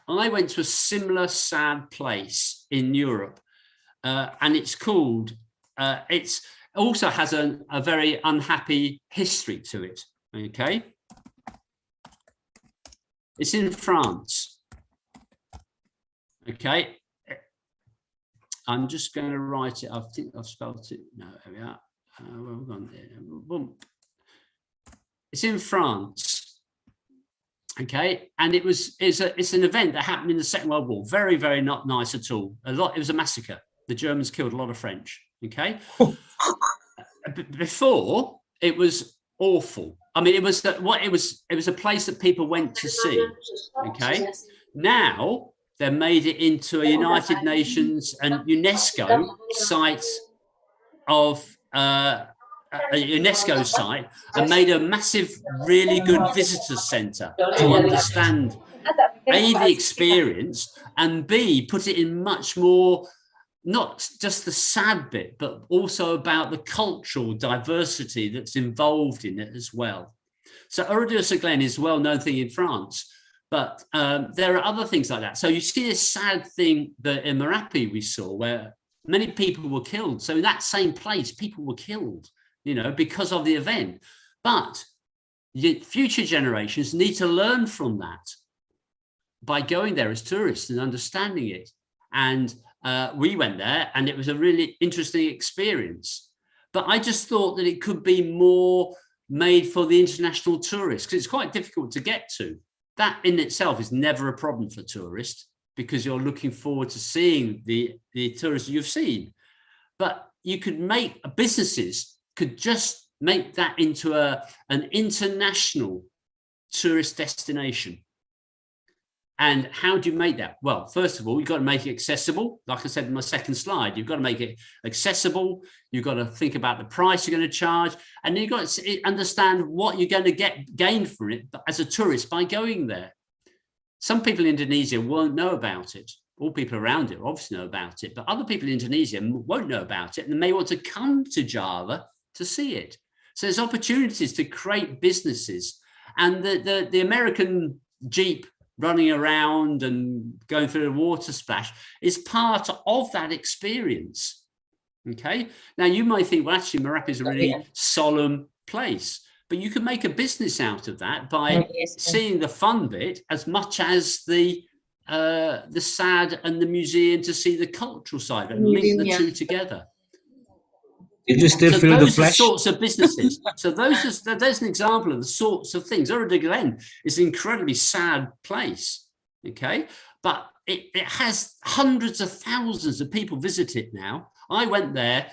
I went to a similar sad place in Europe, and it's called it's also has a very unhappy history to it. Okay, it's in France. Okay, I'm just going to write it. I think I've spelled it. No, there we are. Where have we gone there? Boom. It's in France. Okay, and it's an event that happened in the Second World War. Very, very not nice at all. It was a massacre. The Germans killed a lot of French. Okay. Before, it was awful. I mean, it was a place that people went to see. Okay. Now they made it into a United Nations and UNESCO site of a UNESCO site, and made a massive, really good visitor centre to understand A, the experience, and B, put it in much more, not just the sad bit, but also about the cultural diversity that's involved in it as well. So Oradour-sur-Glane is a well-known thing in France, but there are other things like that. So you see this sad thing that in Merapi we saw, where many people were killed. So in that same place, people were killed, you know, because of the event. But future generations need to learn from that by going there as tourists and understanding it. And we went there, and it was a really interesting experience. But I just thought that it could be more made for the international tourists, because it's quite difficult to get to. That in itself is never a problem for tourists, because you're looking forward to seeing the tourists you've seen. But you could make businesses could just make that into an international tourist destination. And how do you make that? Well, first of all, you've got to make it accessible. Like I said in my second slide, you've got to make it accessible. You've got to think about the price you're going to charge, and you've got to understand what you're going to gain from it as a tourist by going there. Some people in Indonesia won't know about it. All people around it obviously know about it, but other people in Indonesia won't know about it, and they may want to come to Java to see it. So there's opportunities to create businesses, and the American Jeep running around and going through a water splash is part of that experience. Okay, now you might think, well, actually Merapi is a really solemn place, but you can make a business out of that by seeing the fun bit as much as the sad and the museum, to see the cultural side and link the two together. Did you still feel the flash? Sorts of businesses. So there's an example of the sorts of things. Oradour-sur-Glane is an incredibly sad place, okay? But it has hundreds of thousands of people visit it now. I went there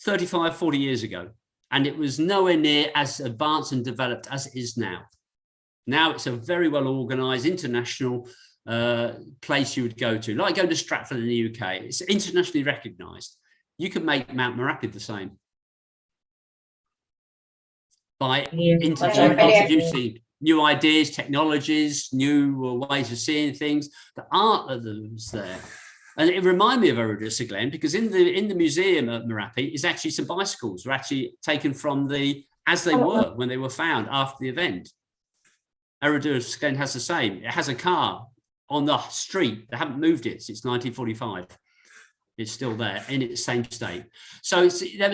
35, 40 years ago, and it was nowhere near as advanced and developed as it is now. Now it's a very well organized international place you would go to, like going to Stratford in the UK. It's internationally recognized. You can make Mount Merapi the same by introducing new ideas, technologies, new ways of seeing things. The art of them was there. And it reminded me of Erudusa, Glenn, because in the museum at Merapi is actually some bicycles were actually taken from as they were when they were found after the event. Erudusa, Glenn, has the same. It has a car on the street. They haven't moved it since 1945. It's still there in its same state. So there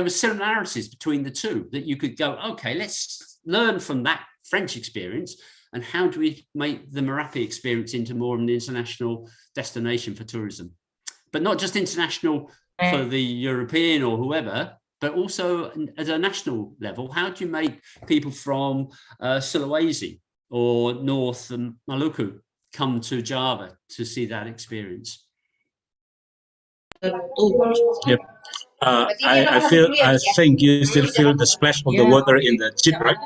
were similarities between the two that you could go, okay, let's learn from that French experience. And how do we make the Merapi experience into more of an international destination for tourism? But not just international for the European or whoever, but also at a national level. How do you make people from Sulawesi or North Maluku come to Java to see that experience? Yep. I think you still feel the splash of the water in the jeep, right?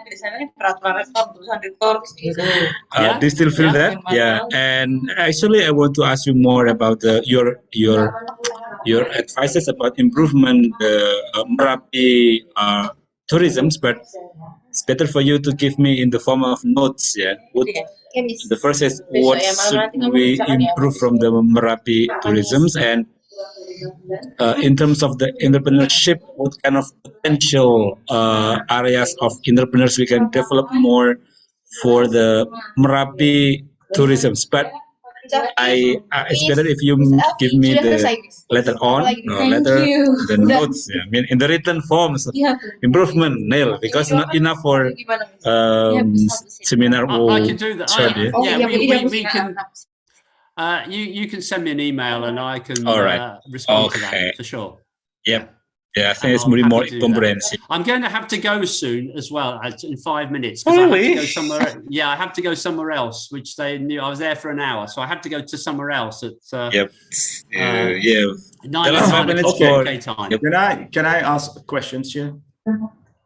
Do you still feel that? Yeah. And actually, I want to ask you more about your advices about improvement the Merapi tourisms, but it's better for you to give me in the form of notes. Yeah. The first is what should we improve from the Merapi tourisms, and in terms of the entrepreneurship, what kind of potential areas of entrepreneurs we can develop more for the Merapi tourism. But it's better if you give me the later on, the notes. Yeah. I mean, in the written forms, improvement, Neil, because not enough for seminar. I can do that. We can. You can send me an email and I can respond to that for sure. Yep. Yeah, I think it's more comprehensive. I'm going to have to go soon as well, in 5 minutes. Oh, really? I have to go somewhere. Yeah, I have to go somewhere else, which they knew I was there for an hour, so I have to go to somewhere else at. Yep. 9 minutes UK time. Yep. Can I ask questions here?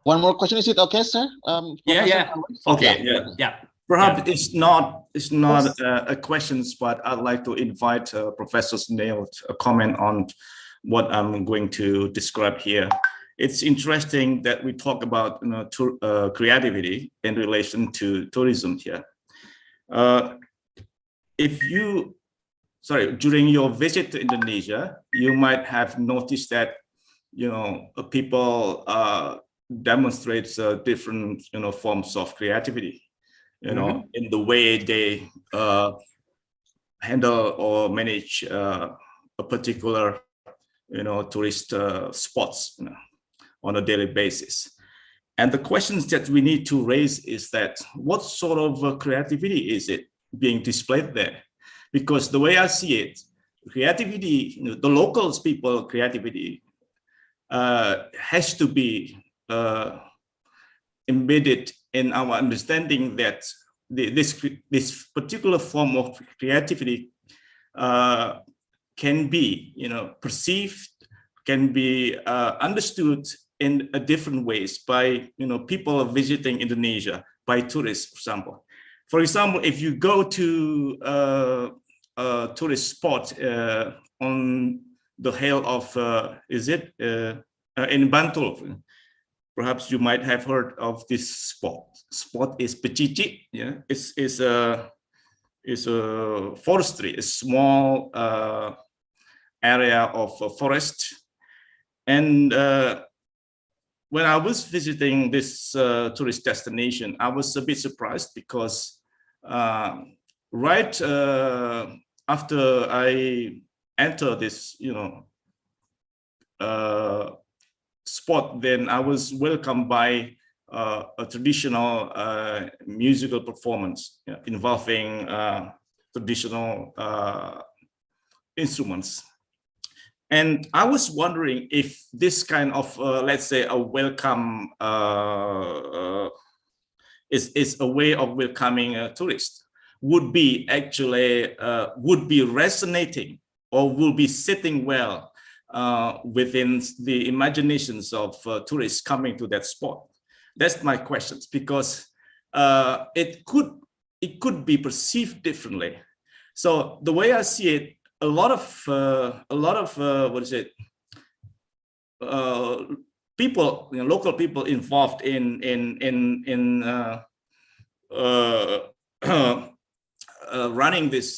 One more question. Is it okay, sir? Yeah. Okay. Yeah. Perhaps it's not a questions, but I'd like to invite Professor Neil to comment on what I'm going to describe here. It's interesting that we talk about creativity in relation to tourism here. During your visit to Indonesia, you might have noticed that people demonstrates different forms of creativity. In the way they handle or manage a particular, tourist spots on a daily basis. And the questions that we need to raise is that what sort of creativity is it being displayed there? Because the way I see it, creativity, the locals people creativity has to be embedded in our understanding that this particular form of creativity can be, perceived, can be understood in different ways by, people visiting Indonesia, by tourists, for example. For example, if you go to a tourist spot on the hill of, in Bantul, perhaps you might have heard of this spot. Spot is Pecici. Yeah, it's a forestry, a small area of forest. And when I was visiting this tourist destination, I was a bit surprised because right after I enter this, spot, then I was welcomed by a traditional musical performance involving traditional instruments. And I was wondering if this kind of, let's say, a welcome is a way of welcoming a tourist, would be actually would be resonating or will be sitting well within the imaginations of tourists coming to that spot. That's my questions, because it could be perceived differently. So the way I see it, a lot of people, local people involved in running this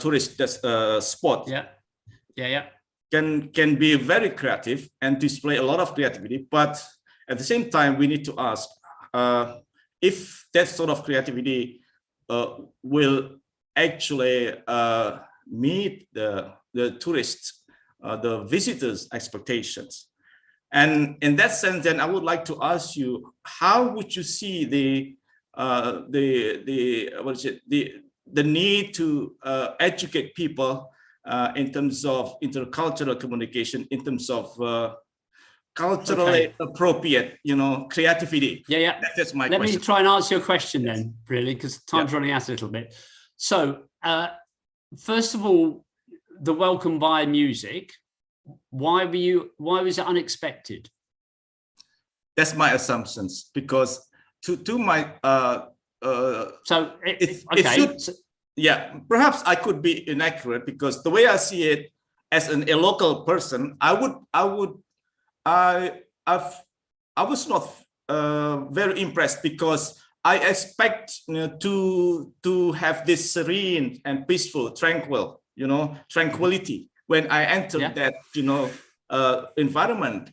tourist spot. Can be very creative and display a lot of creativity, but at the same time we need to ask if that sort of creativity will actually meet the tourists, the visitors' expectations. And in that sense, then I would like to ask you, how would you see the need to educate people in terms of intercultural communication, in terms of culturally appropriate, creativity? That's my question. Let me try and answer your question then, really, because time's running out a little bit. So, first of all, the welcome by music. Why was it unexpected? That's my assumptions, because to my perhaps I could be inaccurate, because the way I see it as a local person, I was not very impressed, because I expect to have this serene and peaceful, tranquil, tranquility when I enter that environment,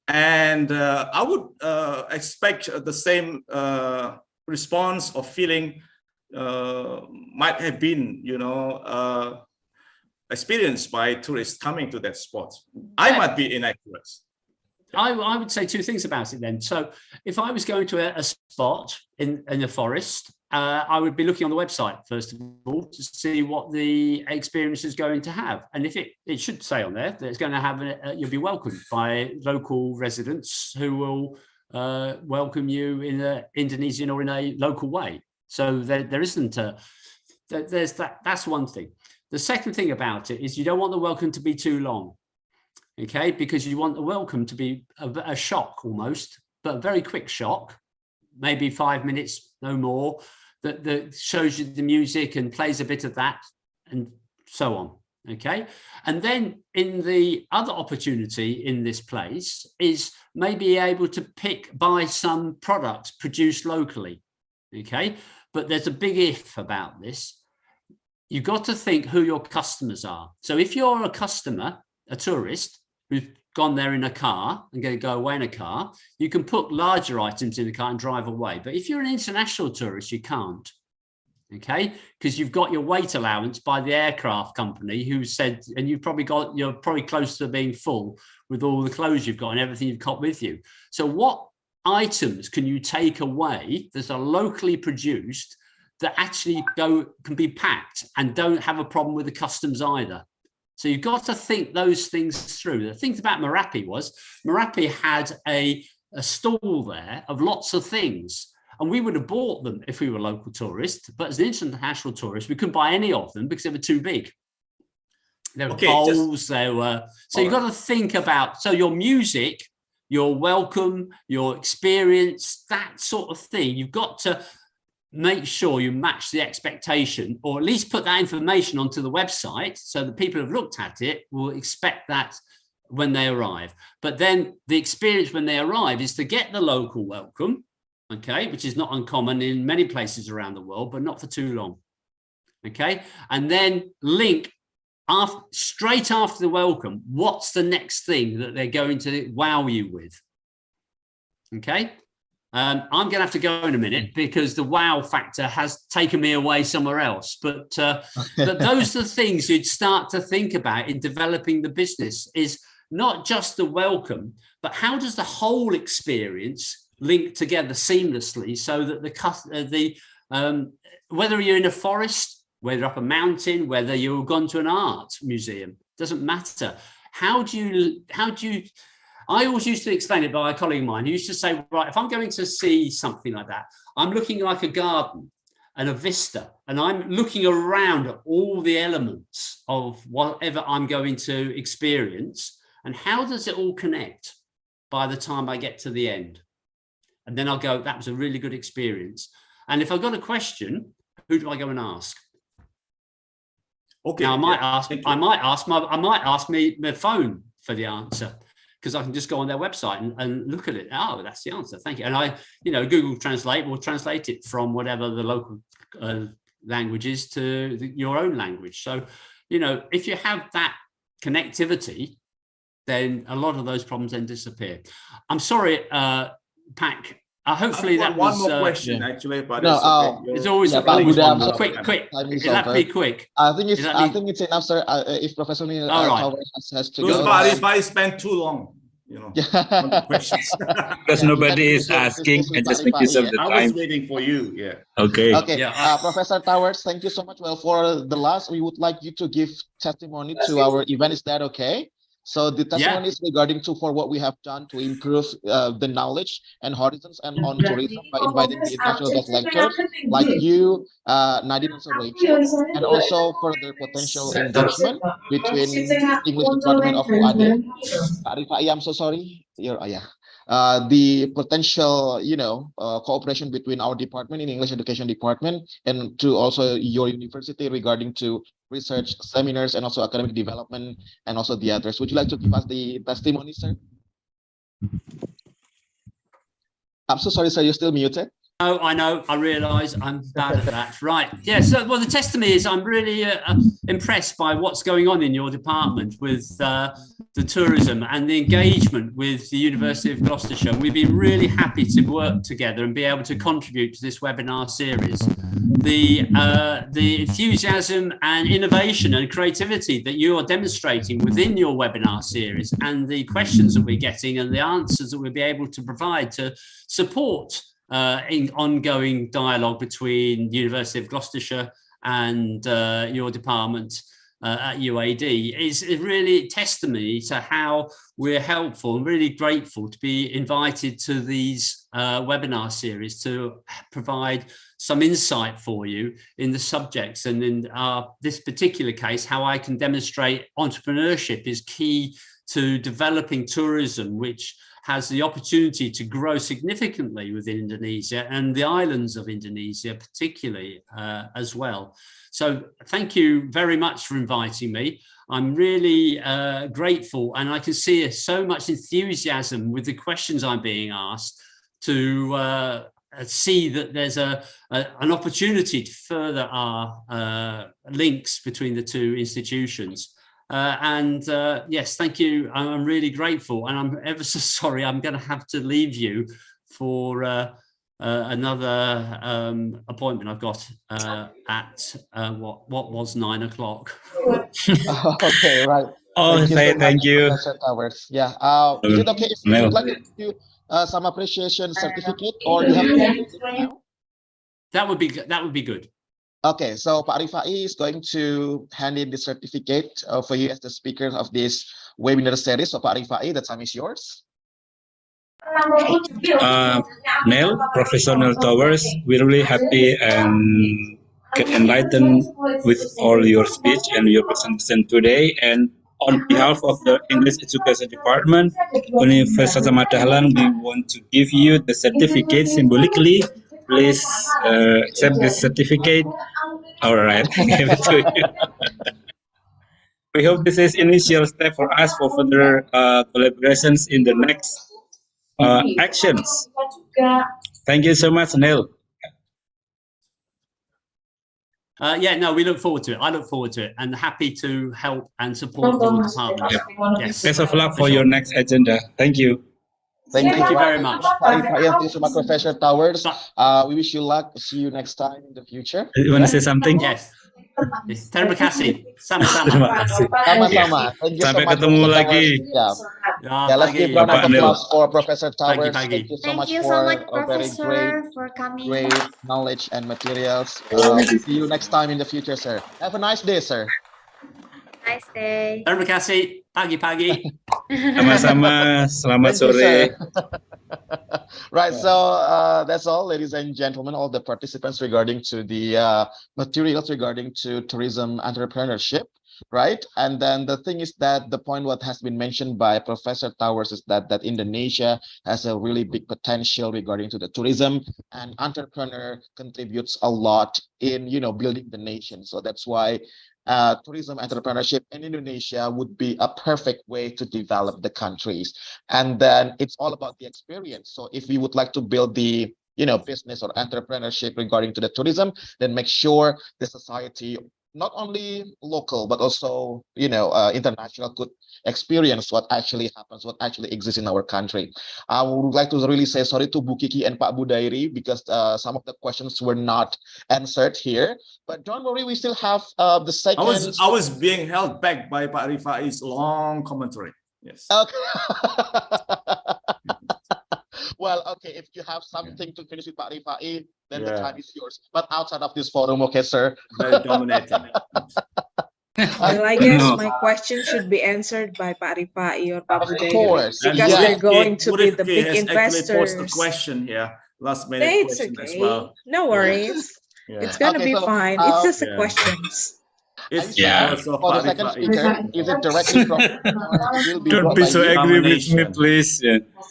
and I would expect the same response or feeling might have been experienced by tourists coming to that spot. I might be inaccurate. I would say two things about it then. So if I was going to a spot in the forest, I would be looking on the website, first of all, to see what the experience is going to have. And if it should say on there that it's going to have, you'll be welcomed by local residents who will welcome you in an Indonesian or in a local way. So there isn't there's that. That's one thing. The second thing about it is you don't want the welcome to be too long. Okay, because you want the welcome to be a shock almost, but a very quick shock, maybe 5 minutes, no more, that shows you the music and plays a bit of that and so on. Okay, and then in the other opportunity in this place is maybe able to buy some products produced locally. Okay, but there's a big if about this. You've got to think who your customers are. So if you're a customer, a tourist, who's gone there in a car and going to go away in a car, you can put larger items in the car and drive away. But if you're an international tourist, you can't. Okay, because you've got your weight allowance by the aircraft company who said, and you're probably close to being full with all the clothes you've got and everything you've got with you. So what items can you take away that are locally produced that actually can be packed and don't have a problem with the customs either? So you've got to think those things through. The thing about Merapi was Merapi had a stall there of lots of things, and we would have bought them if we were local tourists, but as an international tourist, we couldn't buy any of them because they were too big. There were bowls, there were, so you've got to think about, so your music, your welcome, your experience, that sort of thing, you've got to make sure you match the expectation, or at least put that information onto the website so the people who have looked at it will expect that when they arrive. But then the experience when they arrive is to get the local welcome, okay, which is not uncommon in many places around the world, but not for too long. Okay, and then link straight after the welcome, what's the next thing that they're going to wow you with? Okay. I'm going to have to go in a minute because the wow factor has taken me away somewhere else. But those are the things you'd start to think about in developing the business, is not just the welcome, but how does the whole experience link together seamlessly so that whether you're in a forest, whether up a mountain, whether you've gone to an art museum, doesn't matter. How do you I always used to explain it by a colleague of mine who used to say, right, if I'm going to see something like that, I'm looking like a garden and a vista, and I'm looking around at all the elements of whatever I'm going to experience, and how does it all connect by the time I get to the end? And then I'll go, that was a really good experience. And if I've got a question, who do I go and ask? Okay. Now I might ask my phone for the answer, because I can just go on their website and look at it. Oh, that's the answer. Thank you. And I, Google Translate will translate it from whatever the local language is to your own language. So, if you have that connectivity, then a lot of those problems then disappear. I'm sorry, Pac. Hopefully that one was more question actually, but no, it's always quick. It'll have to be quick. I think it's enough, sir. If Professor has to go. If I spend too long, on the questions. Because nobody is asking, and just make use of the time. I was waiting for you. Yeah. Okay. Okay. Professor Towers, thank you so much. Well, for the last, we would like you to give testimony to our event. Is that okay? So the testimony is regarding for what we have done to improve the knowledge and horizons and on tourism by inviting the international guest lecturers like you, Nadine, also Rachel, and also further potential engagement between English Department of UAD. Arifai, I'm so sorry. The potential, cooperation between our department in English Education Department and to also your university regarding to research seminars and also academic development and also the others. Would you like to give us the testimony, sir? I'm so sorry, sir. You're still muted. Oh, I know. I realise I'm bad at that. Right. Yeah. So, well, the testimony is I'm really impressed by what's going on in your department with the tourism and the engagement with the University of Gloucestershire. We've been really happy to work together and be able to contribute to this webinar series. The enthusiasm and innovation and creativity that you are demonstrating within your webinar series and the questions that we're getting and the answers that we'll be able to provide to support in ongoing dialogue between the University of Gloucestershire and your department at UAD is really testimony to how we're helpful and really grateful to be invited to these webinar series to provide some insight for you in the subjects, and in this particular case, how I can demonstrate entrepreneurship is key to developing tourism, which has the opportunity to grow significantly within Indonesia and the islands of Indonesia particularly as well. So thank you very much for inviting me. I'm really grateful, and I can see so much enthusiasm with the questions I'm being asked to see that there's an opportunity to further our links between the two institutions. Yes, thank you. I'm really grateful, and I'm ever so sorry I'm going to have to leave you for another appointment I've got at what was 9 o'clock. Okay, right. Thank you. Professor Towers. Yeah. Is it okay if you would like to do some appreciation certificate, or you have now? That would be good. Okay, so Pak Rifai is going to hand in the certificate for you as the speaker of this webinar series. So Pak Rifai, the time is yours. Neil, Professor Neil Towers, we're really happy and get enlightened with all your speech and your presentation today. And on behalf of the English Education Department, Universitas Ahmad Dahlan, we want to give you the certificate symbolically. Please accept this certificate. All right, give it to you. We hope this is initial step for us for further collaborations in the next actions. Thank you so much, Neil. Yeah, no, we look forward to it. I look forward to it, and happy to help and support your department. Yes. Best of luck for your next agenda. Thank you. Thank you very much. Thank you so much, Professor Towers. We wish you luck. See you next time in the future. You want to say something? Yes. Terima kasih. Sama-sama. Terima kasih. Sama-sama. Thank you Sampai so much, ketemu Professor lagi. Towers. Yeah, let's give round of applause for Professor Towers. Thank you so much for a very great knowledge and materials. See you next time in the future, sir. Have a nice day, sir. Nice day. Terima kasih. Pagi-pagi. Sama-sama. Selamat sore. Right, so that's all, ladies and gentlemen, all the participants regarding to the materials regarding to tourism entrepreneurship, right? And then the thing is that the point what has been mentioned by Professor Towers is that Indonesia has a really big potential regarding to the tourism, and entrepreneur contributes a lot in building the nation. So that's why tourism entrepreneurship in Indonesia would be a perfect way to develop the countries. And then it's all about the experience. So if we would like to build the business or entrepreneurship regarding to the tourism, then make sure the society, not only local but also international, could experience what actually happens, what actually exists in our country. I would like to really say sorry to Bu Kiki and Pak Budairi because some of the questions were not answered here, but don't worry, we still have the second. I was being held back by Pak Rifai's long commentary. Yes. Okay. Well, okay, if you have something to finish with Pak Rifai, then the time is yours. But outside of this forum, okay, sir. Very dominating. Well, I guess my question should be answered by Pak Rifai or Pak Budaya. Of course. Because they're going to be the big investors. The question here, last minute It's question okay. as well. No worries. It's gonna be fine. It's just a questions. It's for the second speaker, is it directly from Don't be so angry with me, please.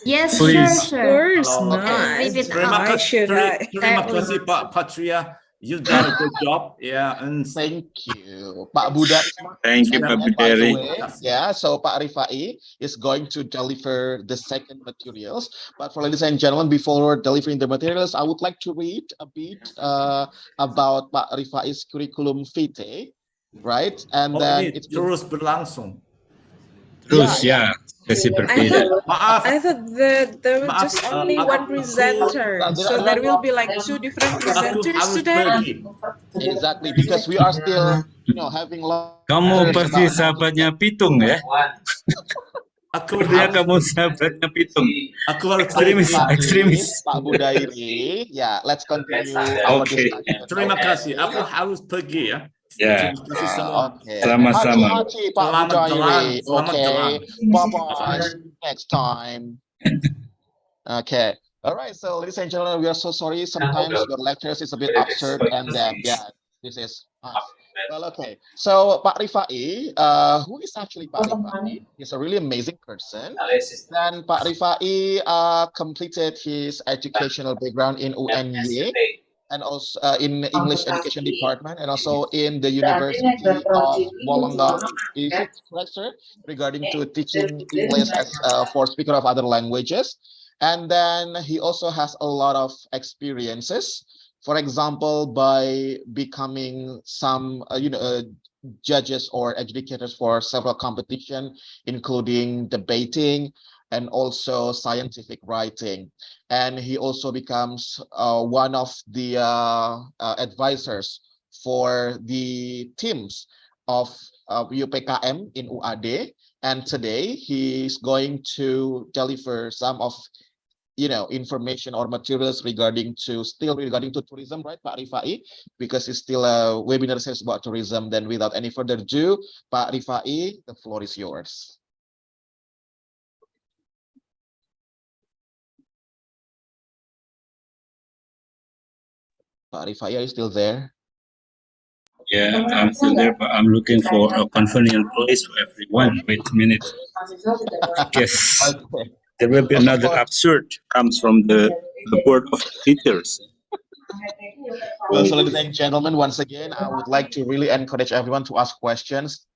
Yes, Please. sure. Of course not. Why should I? Terima kasih Pak Patria. You've done a good job. Yeah, and thank you, Pak Buddha. Thank you, Pak Budari. Yeah, so Pak Rifai is going to deliver the second materials. But for ladies and gentlemen, before delivering the materials, I would like to read a bit about Pak Rifai's curriculum vitae, right? And then it's terus berlangsung. Terus, ya. Sesi berbeda. I thought that there was just only one presenter, so there will be like two different presenters today. Exactly, because we are still, having. Kamu pasti sahabatnya Pitung ya? Sepertinya kamu sahabatnya Pitung. Ekstremis. Pak Budairi, ya, let's continue our discussion. Terima kasih. Aku harus pergi ya. Ya. Terima kasih semua. Sama-sama. Pak Budairi. Selamat Okay. Bye-bye. Next time. Okay. All right. So, ladies and gentlemen, we are so sorry. Sometimes your lectures is a bit absurd, and then this is. Well, okay. So, Pak Rifai, who is actually Pak Rifai? He's a really amazing person. Then Pak Rifai completed his educational background in UNY. And also in English Education Department, and also in the University of Wollongong. Is it correct, sir? Regarding to teaching English as for speaker of other languages. And then he also has a lot of experiences. For example, by becoming some, judges or educators for several competitions, including debating and also scientific writing. And he also becomes one of the advisors for the teams of UPKM in UAD. And today he's going to deliver some of information or materials regarding to tourism, right, Pak Rifai? Because it's still a webinar series about tourism. Then without any further ado, Pak Rifai, the floor is yours. Pak Rifai, are you still there? Yeah, I'm still there, but I'm looking for a convenient place for everyone. Wait a minute. I guess there will be another absurd comes from the board of teachers. Well, so ladies and gentlemen, once again, I would like to really encourage everyone to ask questions.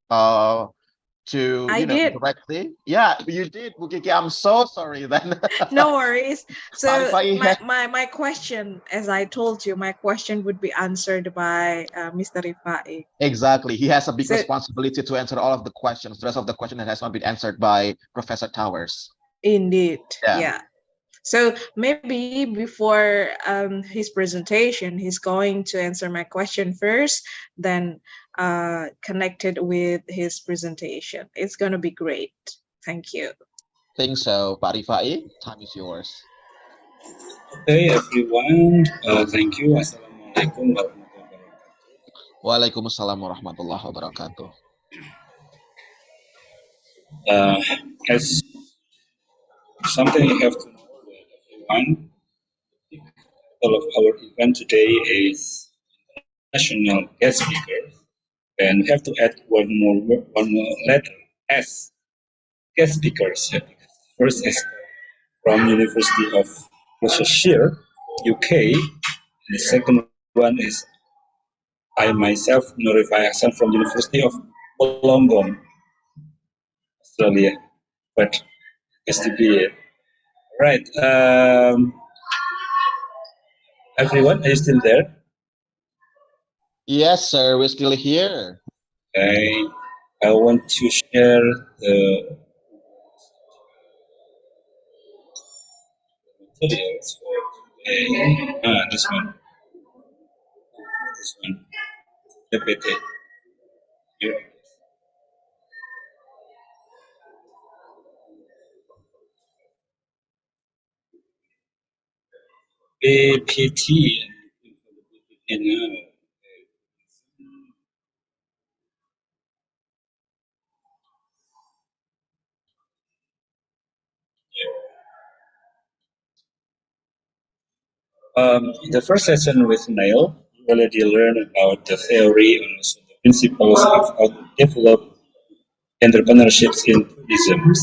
Directly. Yeah, you did, Bu Kiki. I'm so sorry then. No worries. So my question, as I told you, my question would be answered by Mr. Rifai. Exactly. He has a big responsibility to answer all of the questions. The rest of the question that has not been answered by Professor Towers. Indeed. Yeah. So maybe before his presentation, he's going to answer my question first, then connected with his presentation. It's going to be great. Thank you. Think so, Pak Rifai. Time is yours. Okay, everyone. Thank you. Assalamualaikum warahmatullahi wabarakatuh. Waalaikumsalam warahmatullahi wabarakatuh. As something you have to know, everyone, the title of our event today is National Guest Speaker, and we have to add one more letter, S, guest speakers. First is from University of Worcestershire, UK, and the second one is I myself, Nurifai Hassan from University of Wollongong, Australia, but has to be it. Right. Everyone, are you still there? Yes, sir. We're still here. I want to share the materials for today. This one. PPT. Here. PPT. The first session with Neil, we already learned about the theory and also the principles of how to develop entrepreneurships in tourism.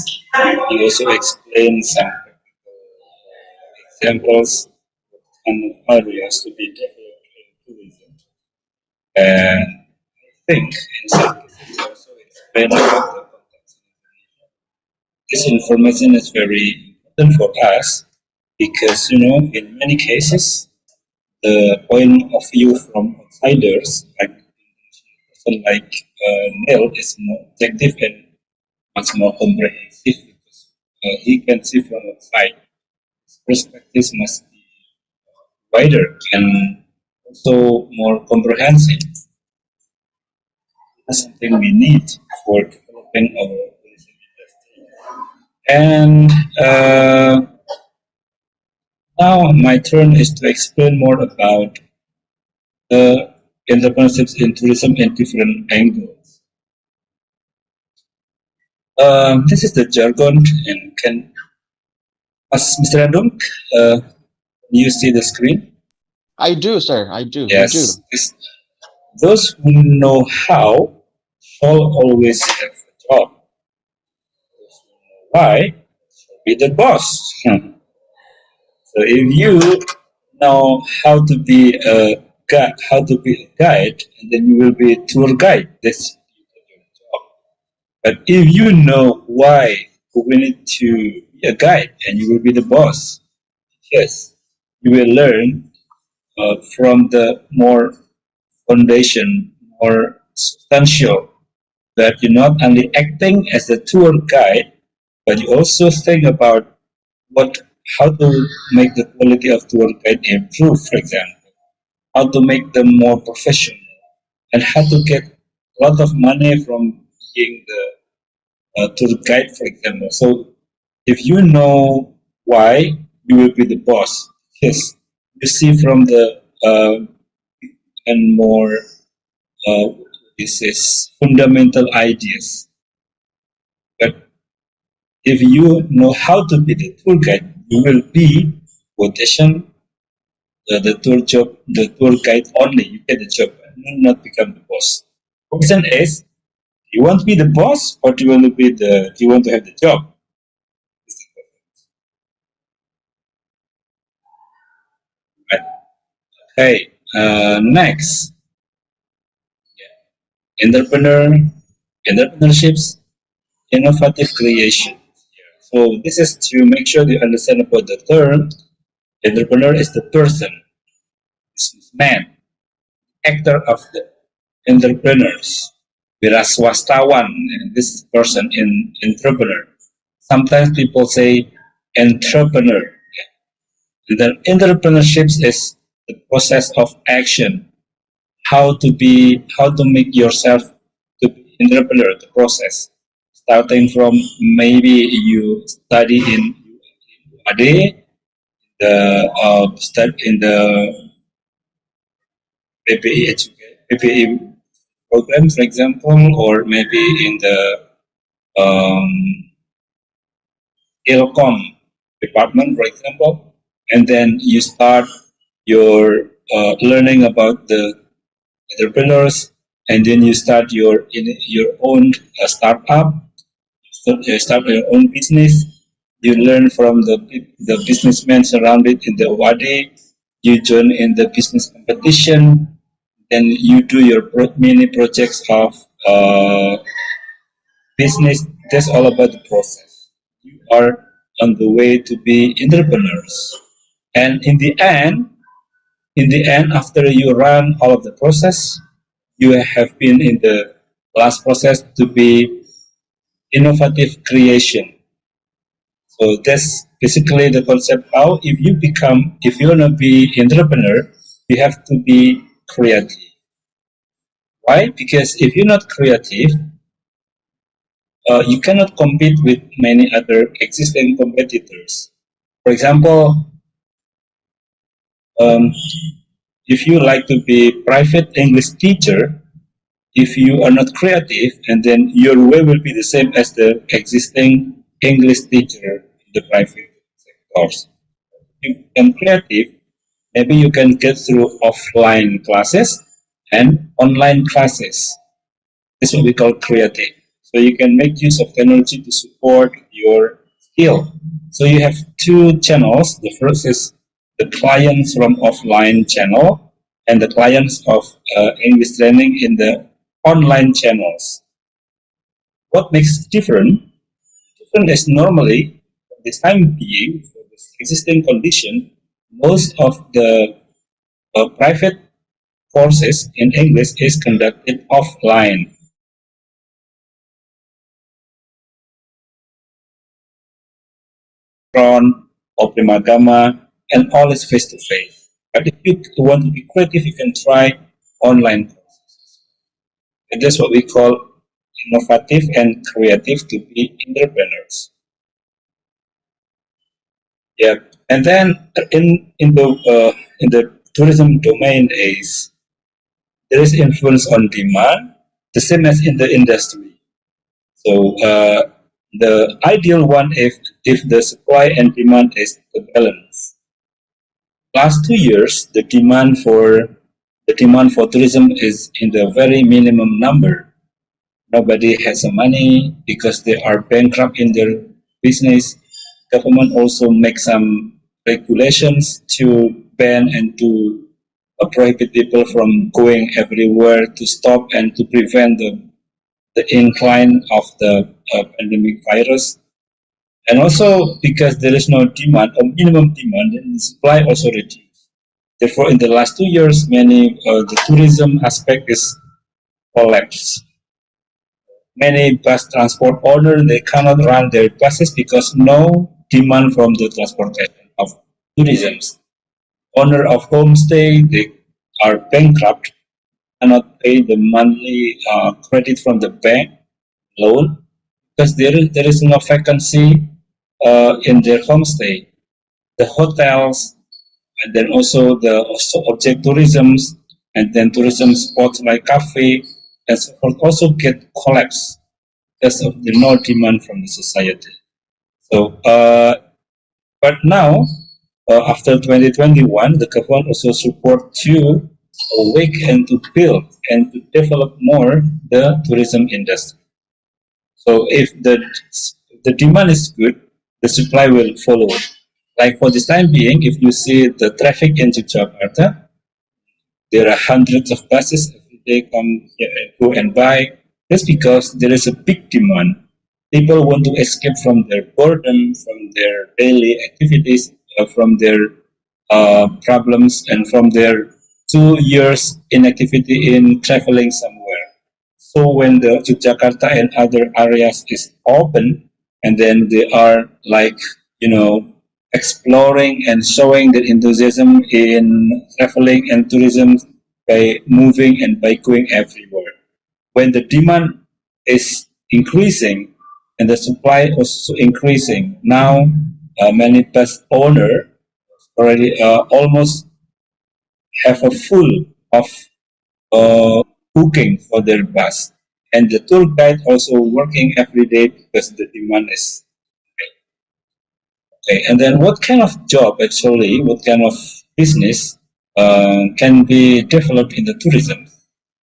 He also explained some examples and areas to be developed in tourism. And I think in some cases he also explained about the context. This information is very important for us because, in many cases, the point of view from outsiders, like person like Neil, is more objective and much more comprehensive because he can see from outside. His perspectives must be wider and also more comprehensive. That's something we need for developing our tourism industry. And now my turn is to explain more about the entrepreneurships in tourism in different angles. This is the jargon, and can Mr. Handung, you see the screen? I do, sir. I do. Yes. Those who know how shall always have a job. Those who know why shall be the boss. So if you know how to be a guide, and then you will be a tour guide. That's your job. But if you know why we need to be a guide, and you will be the boss, yes, you will learn from the more foundation, more substantial, that you're not only acting as a tour guide, but you also think about how to make the quality of tour guide improve, for example, how to make them more professional, and how to get a lot of money from being the tour guide, for example. So if you know why, you will be the boss. Yes, you see from the and more this is fundamental ideas. But if you know how to be the tour guide, you will be quotation the tour guide only. You get the job, and you will not become the boss. Question is, you want to be the boss, or do you want to have the job? Right. Okay. Next, entrepreneurships, innovative creation. So this is to make sure you understand about the term. Entrepreneur is the person, businessman, actor of the entrepreneurs. Whereas swastawan, this person in entrepreneur. Sometimes people say entrepreneur. The entrepreneurships is the process of action. How to make yourself to be entrepreneur, the process. Starting from maybe you study in UAD, in the PBI program, for example, or maybe in the Ilcom department, for example, and then you start your learning about the entrepreneurs, and then you start your own startup, start your own business. You learn from the businessmen surrounded in the WADI. You join in the business competition. then you do your mini projects of business. That's all about the process. You are on the way to be entrepreneurs, and in the end, after you run all of the process, you have been in the last process to be innovative creation. So that's basically the concept. How if you want to be entrepreneur, you have to be creative. Why? Because if you're not creative, you cannot compete with many other existing competitors. For example, um, if you like to be private English teacher, if you are not creative, and then your way will be the same as the existing English teacher in the private sectors. If you become creative, maybe you can get through offline classes and online classes. This is what we call creative. So you can make use of technology to support your skill. So you have two channels. The first is the clients from offline channel and the clients of English training in the online channels. What makes it different? Different is normally, for this time being, for this existing condition, most of the private courses in English is conducted offline. Or Primagama, and all is face to face. But if you want to be creative, you can try online courses. And that's what we call innovative and creative to be entrepreneurs. Yeah, and then in the tourism domain there is influence on demand, the same as in the industry. So the ideal one if the supply and demand is the balance. Last 2 years, the demand for tourism is in the very minimum number. Nobody has the money because they are bankrupt in their business. Government also makes some regulations to ban and to prohibit people from going everywhere, to stop and to prevent the incline of the pandemic virus. And also because there is no demand or minimum demand, then the supply also reduced. Therefore, in the last 2 years, the tourism aspect is collapsed. Many bus transport owners, they cannot run their buses because no demand from the transportation of tourism. Owner of homestay, they are bankrupt, cannot pay the monthly credit from the bank loan because there is no vacancy in their homestay. The hotels, and then also the object tourisms, and then tourism spots like cafe and so forth also get collapsed because of the no demand from the society. So, but now after 2021, the government also support to awake and to build and to develop more the tourism industry. So if the demand is good, the supply will follow. Like for this time being, if you see the traffic into Jakarta, there are hundreds of buses every day come here and go and buy. That's because there is a big demand. People want to escape from their boredom, from their daily activities, from their problems, and from their 2 years inactivity in traveling somewhere. So when the Jakarta and other areas is open, and then they are like, exploring and showing their enthusiasm in traveling and tourism by moving and by going everywhere. When the demand is increasing and the supply also increasing, now many bus owner already almost have a full of booking for their bus, and the tour guide also working every day because the demand is okay. And then what kind of job actually, what kind of business can be developed in the tourism?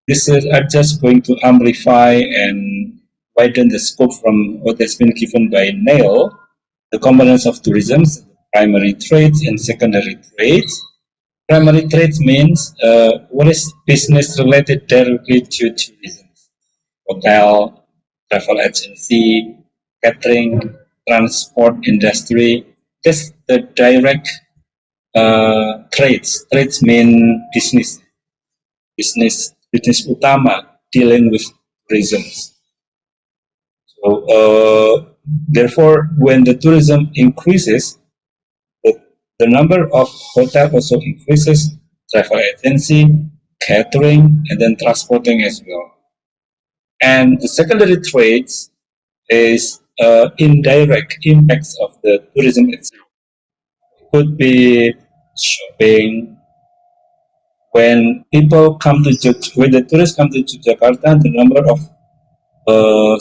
This is just going to amplify and widen the scope from what has been given by Neil, the components of tourism, primary trades and secondary trades. primary trades means what is business related directly to tourism? Hotel, travel agency, catering, transport industry. That's the direct trades. Trades mean business utama dealing with tourism. So therefore, when the tourism increases, the number of hotel also increases, travel agency, catering, and then transporting as well. And the secondary trades is indirect impacts of the tourism itself. It could be shopping. When people come to when the tourists come to Jakarta, the number of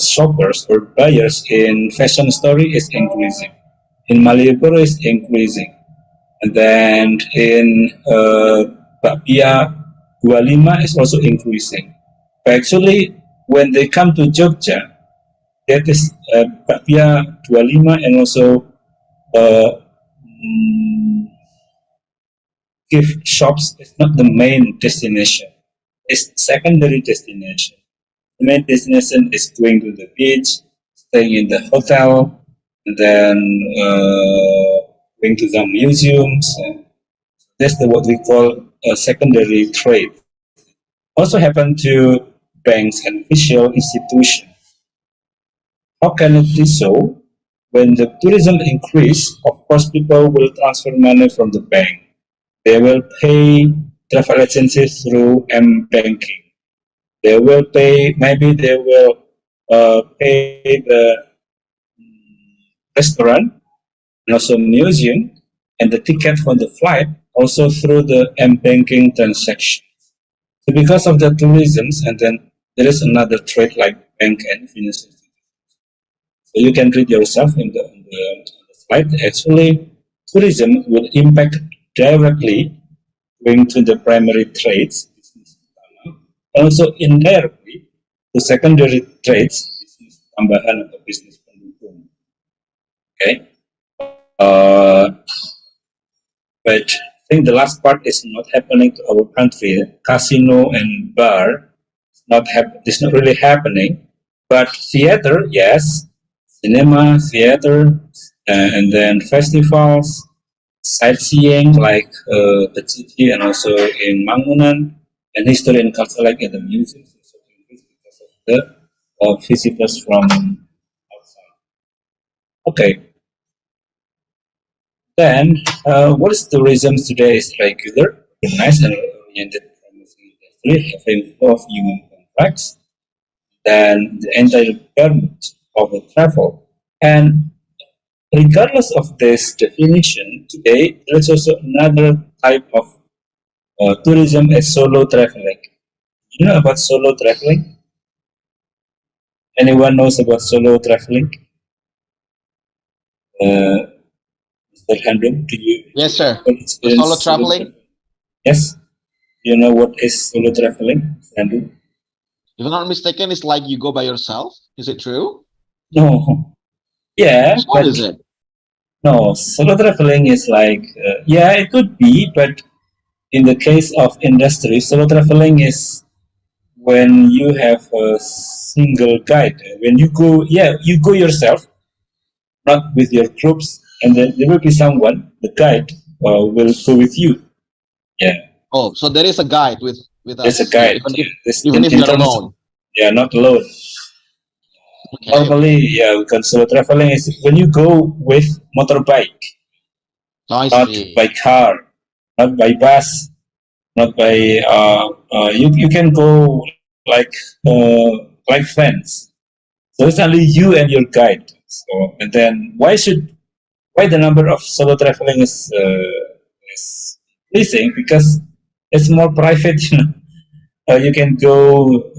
shoppers or buyers in fashion store is increasing. In Malioboro is increasing. And then in PBI 25 is also increasing. But actually, when they come to Jogja, that is PBI 25 and also gift shops is not the main destination. It's secondary destination. The main destination is going to the beach, staying in the hotel, and then going to the museums. That's what we call a secondary trade. Also happen to banks and official institutions. How can it be so? When the tourism increase, of course, people will transfer money from the bank. They will pay travel agencies through m-banking. They will pay, maybe they will pay the restaurant and also museum and the ticket for the flight also through the m-banking transaction. So because of the tourism, and then there is another trade like bank and financial. So you can read yourself in the slide. Actually, tourism will impact directly going to the primary trades, and also indirectly to secondary trades, business tambahan atau business pendukung. Okay, but I think the last part is not happening to our country. Casino and bar it's not really happening, but theater, yes, cinema, theater, and then festivals, sightseeing like Patria and also in Mangunan, and history and culture like in the museums because of the visitors from outside. Okay. Then, what is tourism today is regular, organized, and oriented promoting industry, having flow of human contracts, then the entire gamut of the travel. And regardless of this definition, today there is also another type of tourism as solo traveling. You know about solo traveling? Anyone knows about solo traveling? Mr. Handung, do you? Yes, sir. Solo traveling? Yes. You know what is solo traveling, Handung? If I'm not mistaken, it's like you go by yourself. Is it true? No. Yeah. So what is it? No, solo traveling is like, yeah, it could be, but in the case of industry, solo traveling is when you have a single guide. When you go, yeah, you go yourself, not with your groups, and then there will be someone, the guide, will go with you. Yeah. Oh, so there is a guide with us. There's a guide. Even if you're alone. Yeah, not alone. Okay. Normally, yeah, because solo traveling is when you go with motorbike, not by car, not by bus, not by you can go like friends. So it's only you and your guide. So and then why the number of solo traveling is increasing? Because it's more private, you know. You can go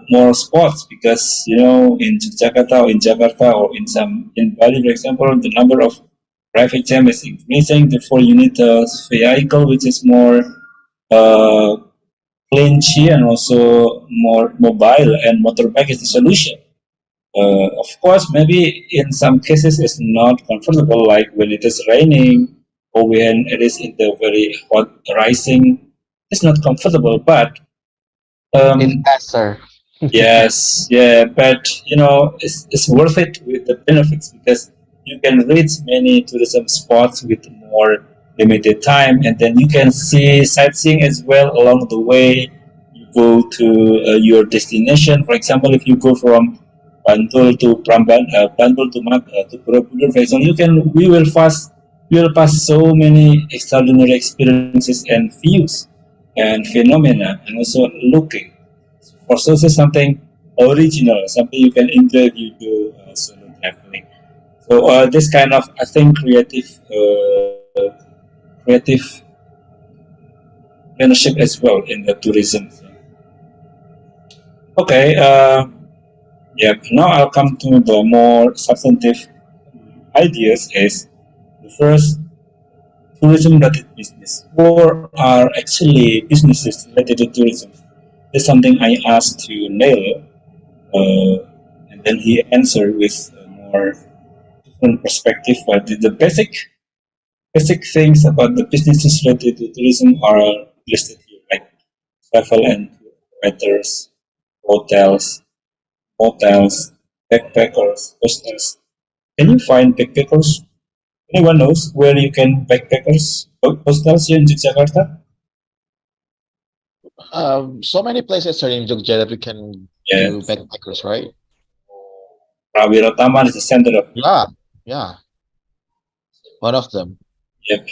more spots because in Jakarta or in Jakarta or in Bali, for example, the number of traffic jam is increasing. Therefore, you need a vehicle which is more clean and also more mobile, and motorbike is the solution. Of course, maybe in some cases it's not comfortable, like when it is raining or when it is in the very hot rising, it's not comfortable. But Investor. yes, yeah, but it's worth it with the benefits because you can reach many tourism spots with more limited time, and then you can see sightseeing as well along the way. You go to your destination. For example, if you go from Bantul to Bantul to to Borobudur, for example, we will pass so many extraordinary experiences and views and phenomena, and also looking. Also, this is something original, something you can enjoy if you do solo traveling. So this kind of, I think, creative leadership as well in the tourism. Okay, yeah. Now I'll come to the more substantive ideas. Is the first tourism-related business. What are actually businesses related to tourism? That's something I asked to Neil, and then he answered with more different perspective. But the basic things about the businesses related to tourism are listed here, like travel and operators, hotels, backpackers, hostels. Can you find backpackers? Anyone knows where you can backpackers hostels here in Jakarta? So many places are in Jogja that we can do Yes. backpackers, right? Prawiro Taman is the center of. Yeah, yeah. One of them. Yep.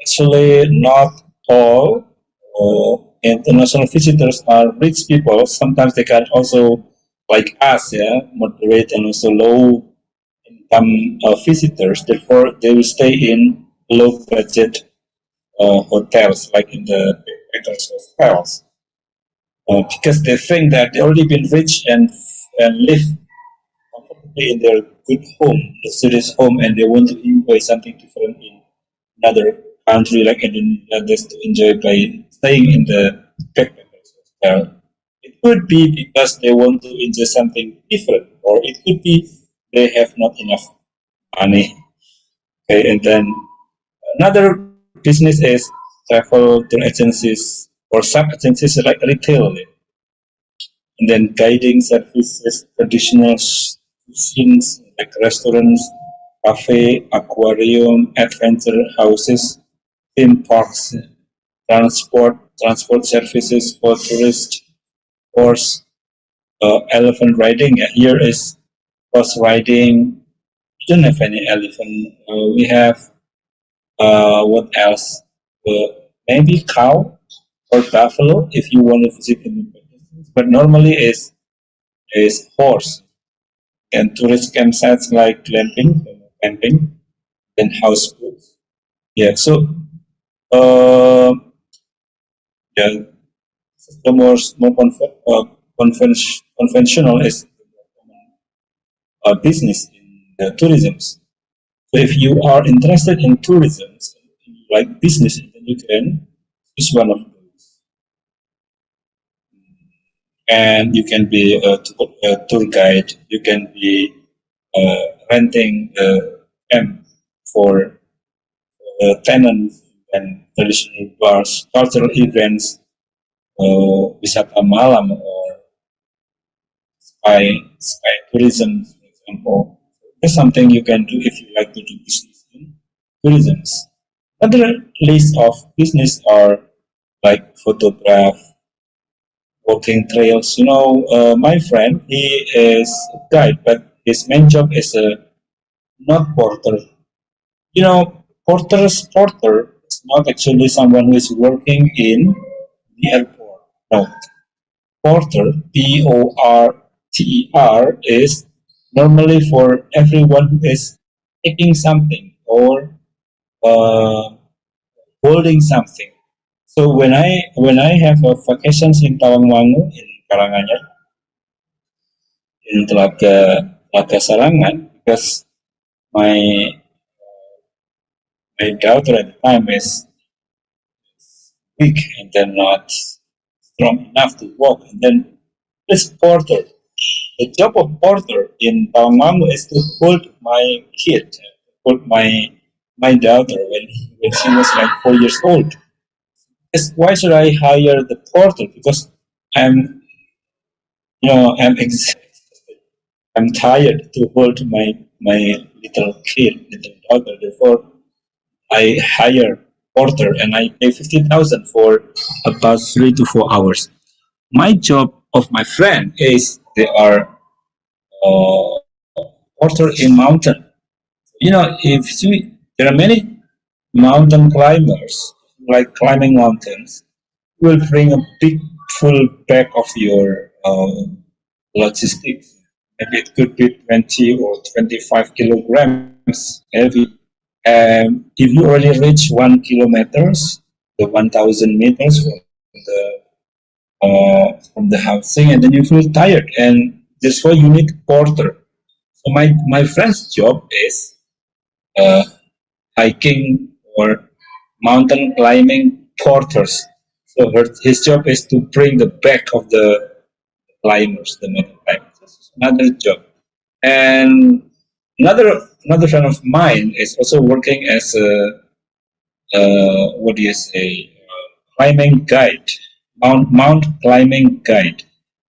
Actually, not all international visitors are rich people. Sometimes they can also, like us, yeah, moderate and also low income visitors. Therefore, they will stay in low budget hotels, like in the backpackers hotels, because they think that they already been rich and live comfortably in their good home, luxurious home, and they want to enjoy something different in another country like Indonesia, just to enjoy by staying in the backpackers hotel. It could be because they want to enjoy something different, or it could be they have not enough money. Okay, and then another business is travel tour agencies or sub agencies like retail, and then guiding services, traditional cuisines like restaurants, cafe, aquarium, adventure houses, theme parks, transport services for tourists, horse, elephant riding. Here is horse riding. We don't have any elephant. We have what else? Maybe cow or buffalo if you want to visit the but normally is horse and tourist campsites like camping, and houseboats. Yeah, so uh, yeah, the conventional is business in the tourism. So if you are interested in tourism, like business, then you can choose one of those, and you can be a tour guide. You can be renting camp for tenants and traditional bars, cultural events, wisata malam, or sky tourism, for example. That's something you can do if you like to do business in tourism. Other list of business are like photograph, walking trails. My friend, he is a guide, but his main job is not porter. Porter is not actually someone who is working in the airport. No, porter, Porter, is normally for everyone who is taking something or uh, holding something. So when I have a vacations in Tawangmangu in Karanganyar in Telaga Sarangan, because my my daughter at the time is weak and then not strong enough to walk, and then this porter. The job of porter in Tawangmangu is to hold my kid, hold my my daughter when she was like 4 years old. Why should I hire the porter? Because I'm, I'm I'm tired to hold my little kid, little daughter. Therefore, I hire porter and I pay 50,000 for about 3 to 4 hours. My job of my friend is they are porter in mountain. There are many mountain climbers like climbing mountains will bring a big full bag of your logistics. Maybe it could be 20 or 25 kilograms heavy. If you already reach 1 kilometers, the 1,000 meters from the housing, and then you feel tired, and that's why you need porter. So my friend's job is hiking or mountain climbing porters. So his job is to bring the back of the climbers, the mountain climbers. This is another job. And another friend of mine is also working as a what do you say, climbing guide, mount climbing guide.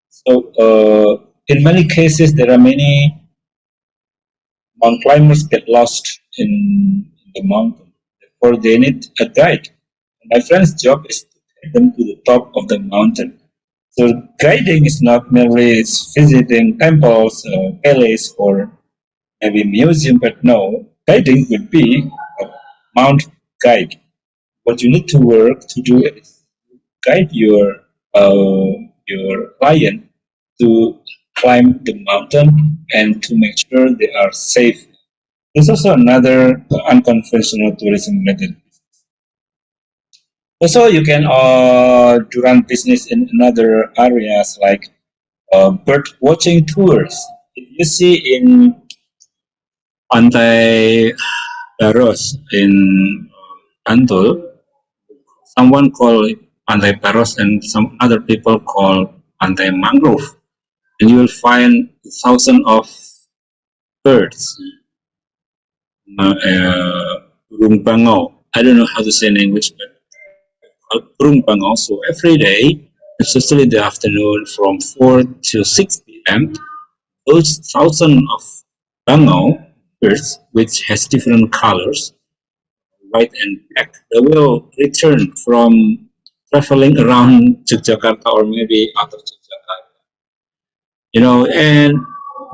So in many cases, there are many mountain climbers get lost in the mountain. Therefore, they need a guide. My friend's job is to take them to the top of the mountain. So guiding is not merely visiting temples, palaces, or maybe museum, but no, guiding would be a mount guide. What you need to work to do is guide your client to climb the mountain and to make sure they are safe. There's also another unconventional tourism related. Also, you can do run business in another areas like bird watching tours. If you see in Pantai Baros in Bantul, someone call it Pantai Baros and some other people call Pantai Mangrove, and you will find thousands of birds. Burung bangau. I don't know how to say in English, but burung bangau. So every day, especially in the afternoon from 4 to 6 p.m., those thousands of bangau birds, which has different colors, white and black, they will return from traveling around Yogyakarta or maybe out of Yogyakarta, and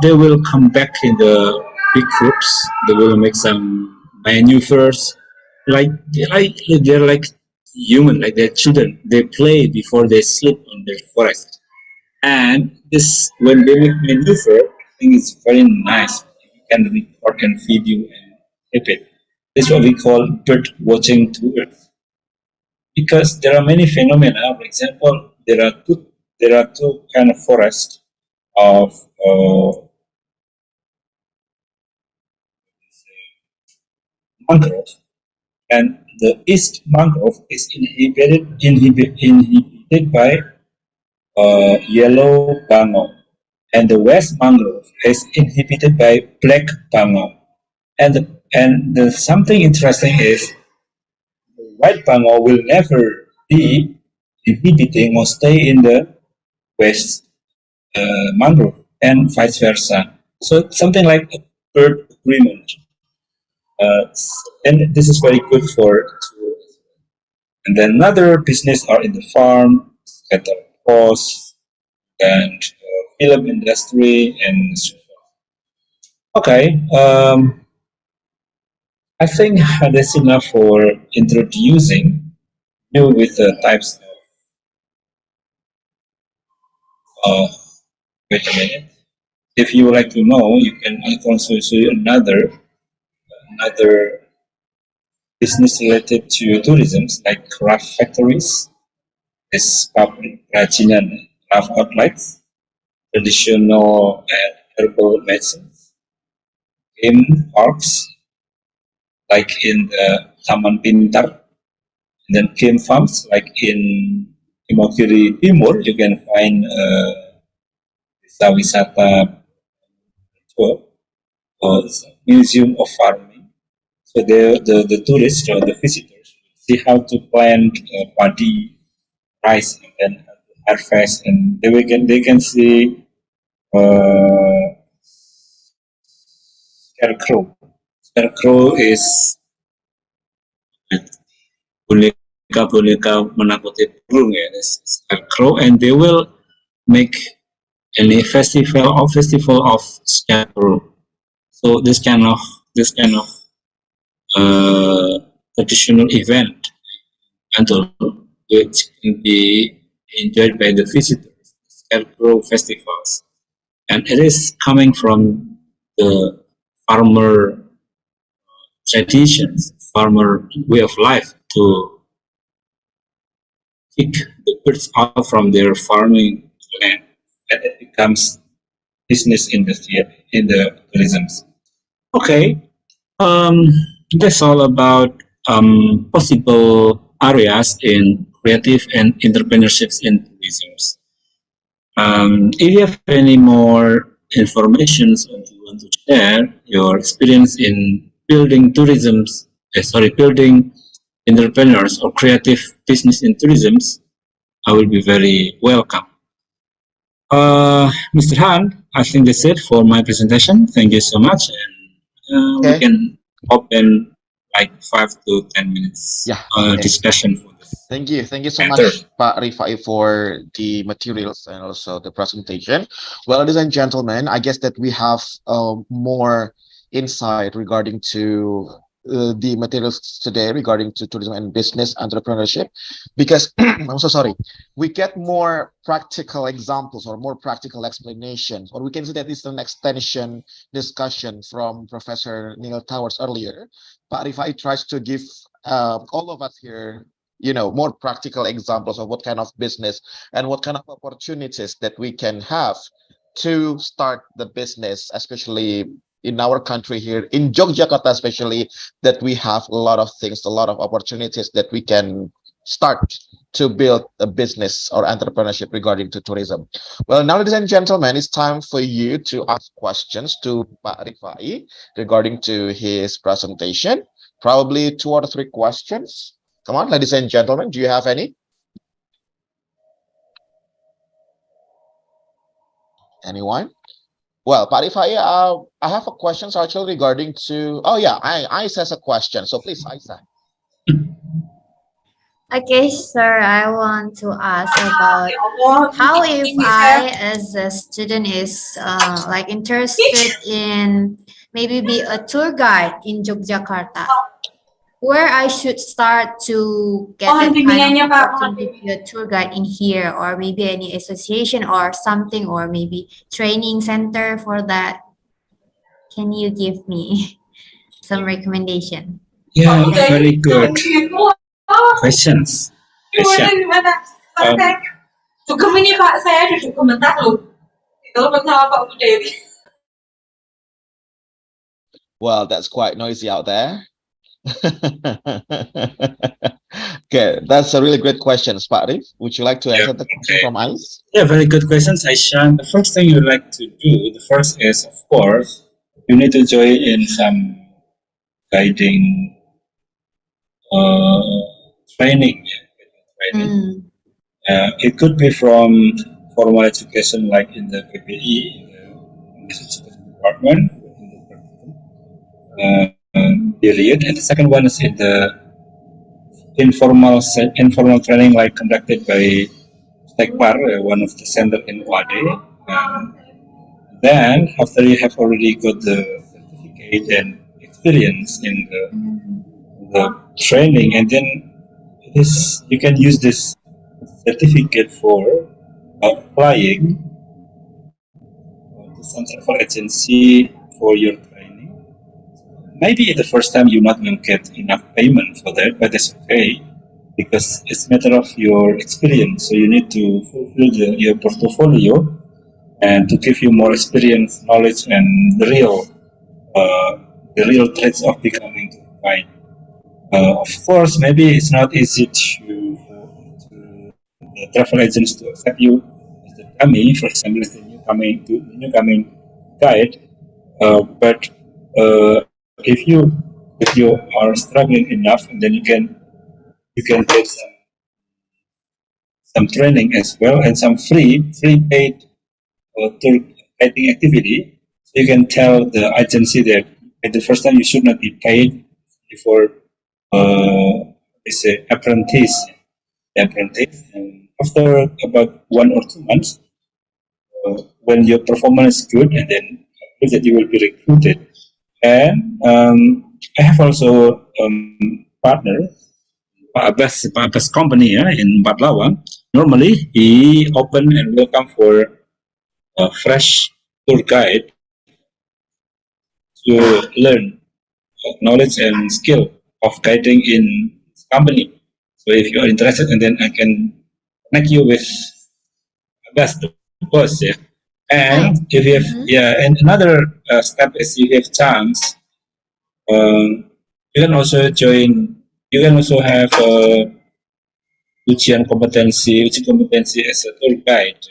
they will come back in the big groups. They will make some maneuvers, they're like human, like they're children. They play before they sleep on their forest. And this, when they make maneuver, I think it's very nice. You can record and video and keep it. This is what we call bird watching tours. Because there are many phenomena. For example, there are two kind of forests of mangrove, and the east mangrove is inhibited by yellow bangau, and the west mangrove is inhibited by black bangau. And something interesting is the white bangau will never be inhibiting or stay in the west mangrove, and vice versa. So it's something like a bird agreement. And this is very good for tourism. And then another business are in the farm, cattle post, and film industry, and so forth. Okay, I think that's enough for introducing you with the types of. Wait a minute. If you would like to know, I can also show you another business related to tourism, like craft factories, is public kerajinan craft outlets, traditional and herbal medicines, theme parks, like in the Taman Pintar, and then game farms, like in Imogiri Timur, you can find desa wisata tour, museum of farming. So the tourists or the visitors see how to plant paddy, rice, and then harvest, and they can see scarecrow. Scarecrow is boneka-boneka menakuti burung ya, scarecrow, and they will make any festival of scarecrow. So this kind of traditional event until which can be enjoyed by the visitors, scarecrow festivals, and it is coming from the farmer traditions, farmer way of life to kick the birds out from their farming land, and it becomes business industry in the tourism. Okay, that's all about possible areas in creative and entrepreneurships in tourism. If you have any more information or you want to share your experience in building building entrepreneurs or creative business in tourism, I will be very welcome. Mr. Han, I think that's it for my presentation. Thank you so much. And we can open like 5 to 10 minutes discussion for this. Thank you so much, Pak Rifai, for the materials and also the presentation. Well, ladies and gentlemen, I guess that we have more insight regarding to the materials today regarding to tourism and business entrepreneurship, because I'm so sorry, we get more practical examples or more practical explanations, or we can say that it's an extension discussion from Professor Neil Towers earlier. Pak Rifai tries to give all of us here, you know, more practical examples of what kind of business and what kind of opportunities that we can have to start the business, especially in our country here in Yogyakarta, especially, that we have a lot of things, a lot of opportunities that we can start to build a business or entrepreneurship regarding to tourism. Well, now, ladies and gentlemen, it's time for you to ask questions to Pak Rifai regarding to his presentation. Probably 2 or 3 questions. Come on, ladies and gentlemen, do you have any? Anyone? Well, Pak Rifai, I have a question actually regarding to, oh yeah, Aisa has a question. So please, Aisa. Okay, sir, I want to ask about how if I, as a student, is like interested in maybe be a tour guide in Yogyakarta, where I should start to get that kind of opportunity to be a tour guide in here, or maybe any association or something, or maybe training center for that. Can you give me some recommendation? Yeah, very good questions. Cukup ini Pak, saya duduk komentar loh. Telepon sama Pak Budewi. Well, that's quite noisy out there. Okay, that's a really great question, Pak Rif. Would you like to answer the question from Ais? Yeah, very good questions, Aisha. The first thing you'd like to do, the first is, of course, you need to join in some guiding training. It could be from formal education, like in the PBI, in the department, period. And the second one is in the informal training, like conducted by Stekpar, one of the center in UAD. Then, after you have already got the certificate and experience in the training, and then you can use this certificate for applying to some travel agency for your training. Maybe at the first time you not will get enough payment for that, but that's okay, because it's a matter of your experience. So you need to fulfill your portfolio and to give you more experience, knowledge, and the real traits of becoming a guide. Of course, maybe it's not easy to the travel agents to accept you as the dummy, for example, as the newcoming guide. But if you if you are struggling enough, and then you can get some training as well, and some free paid tour guiding activity. So you can tell the agency that at the first time you should not be paid before it's a apprentice, and after about 1 or 2 months, when your performance is good, and then after that you will be recruited. And I have also partner Pak Abbas company in Batlawan. Normally he open and welcome for a fresh tour guide to learn knowledge and skill of guiding in this company. So if you are interested, and then I can connect you with Abbas, the boss. Yeah. And if you have, and another step is if you have chance, you can also join. You can also have uji kompetensi as a tour guide,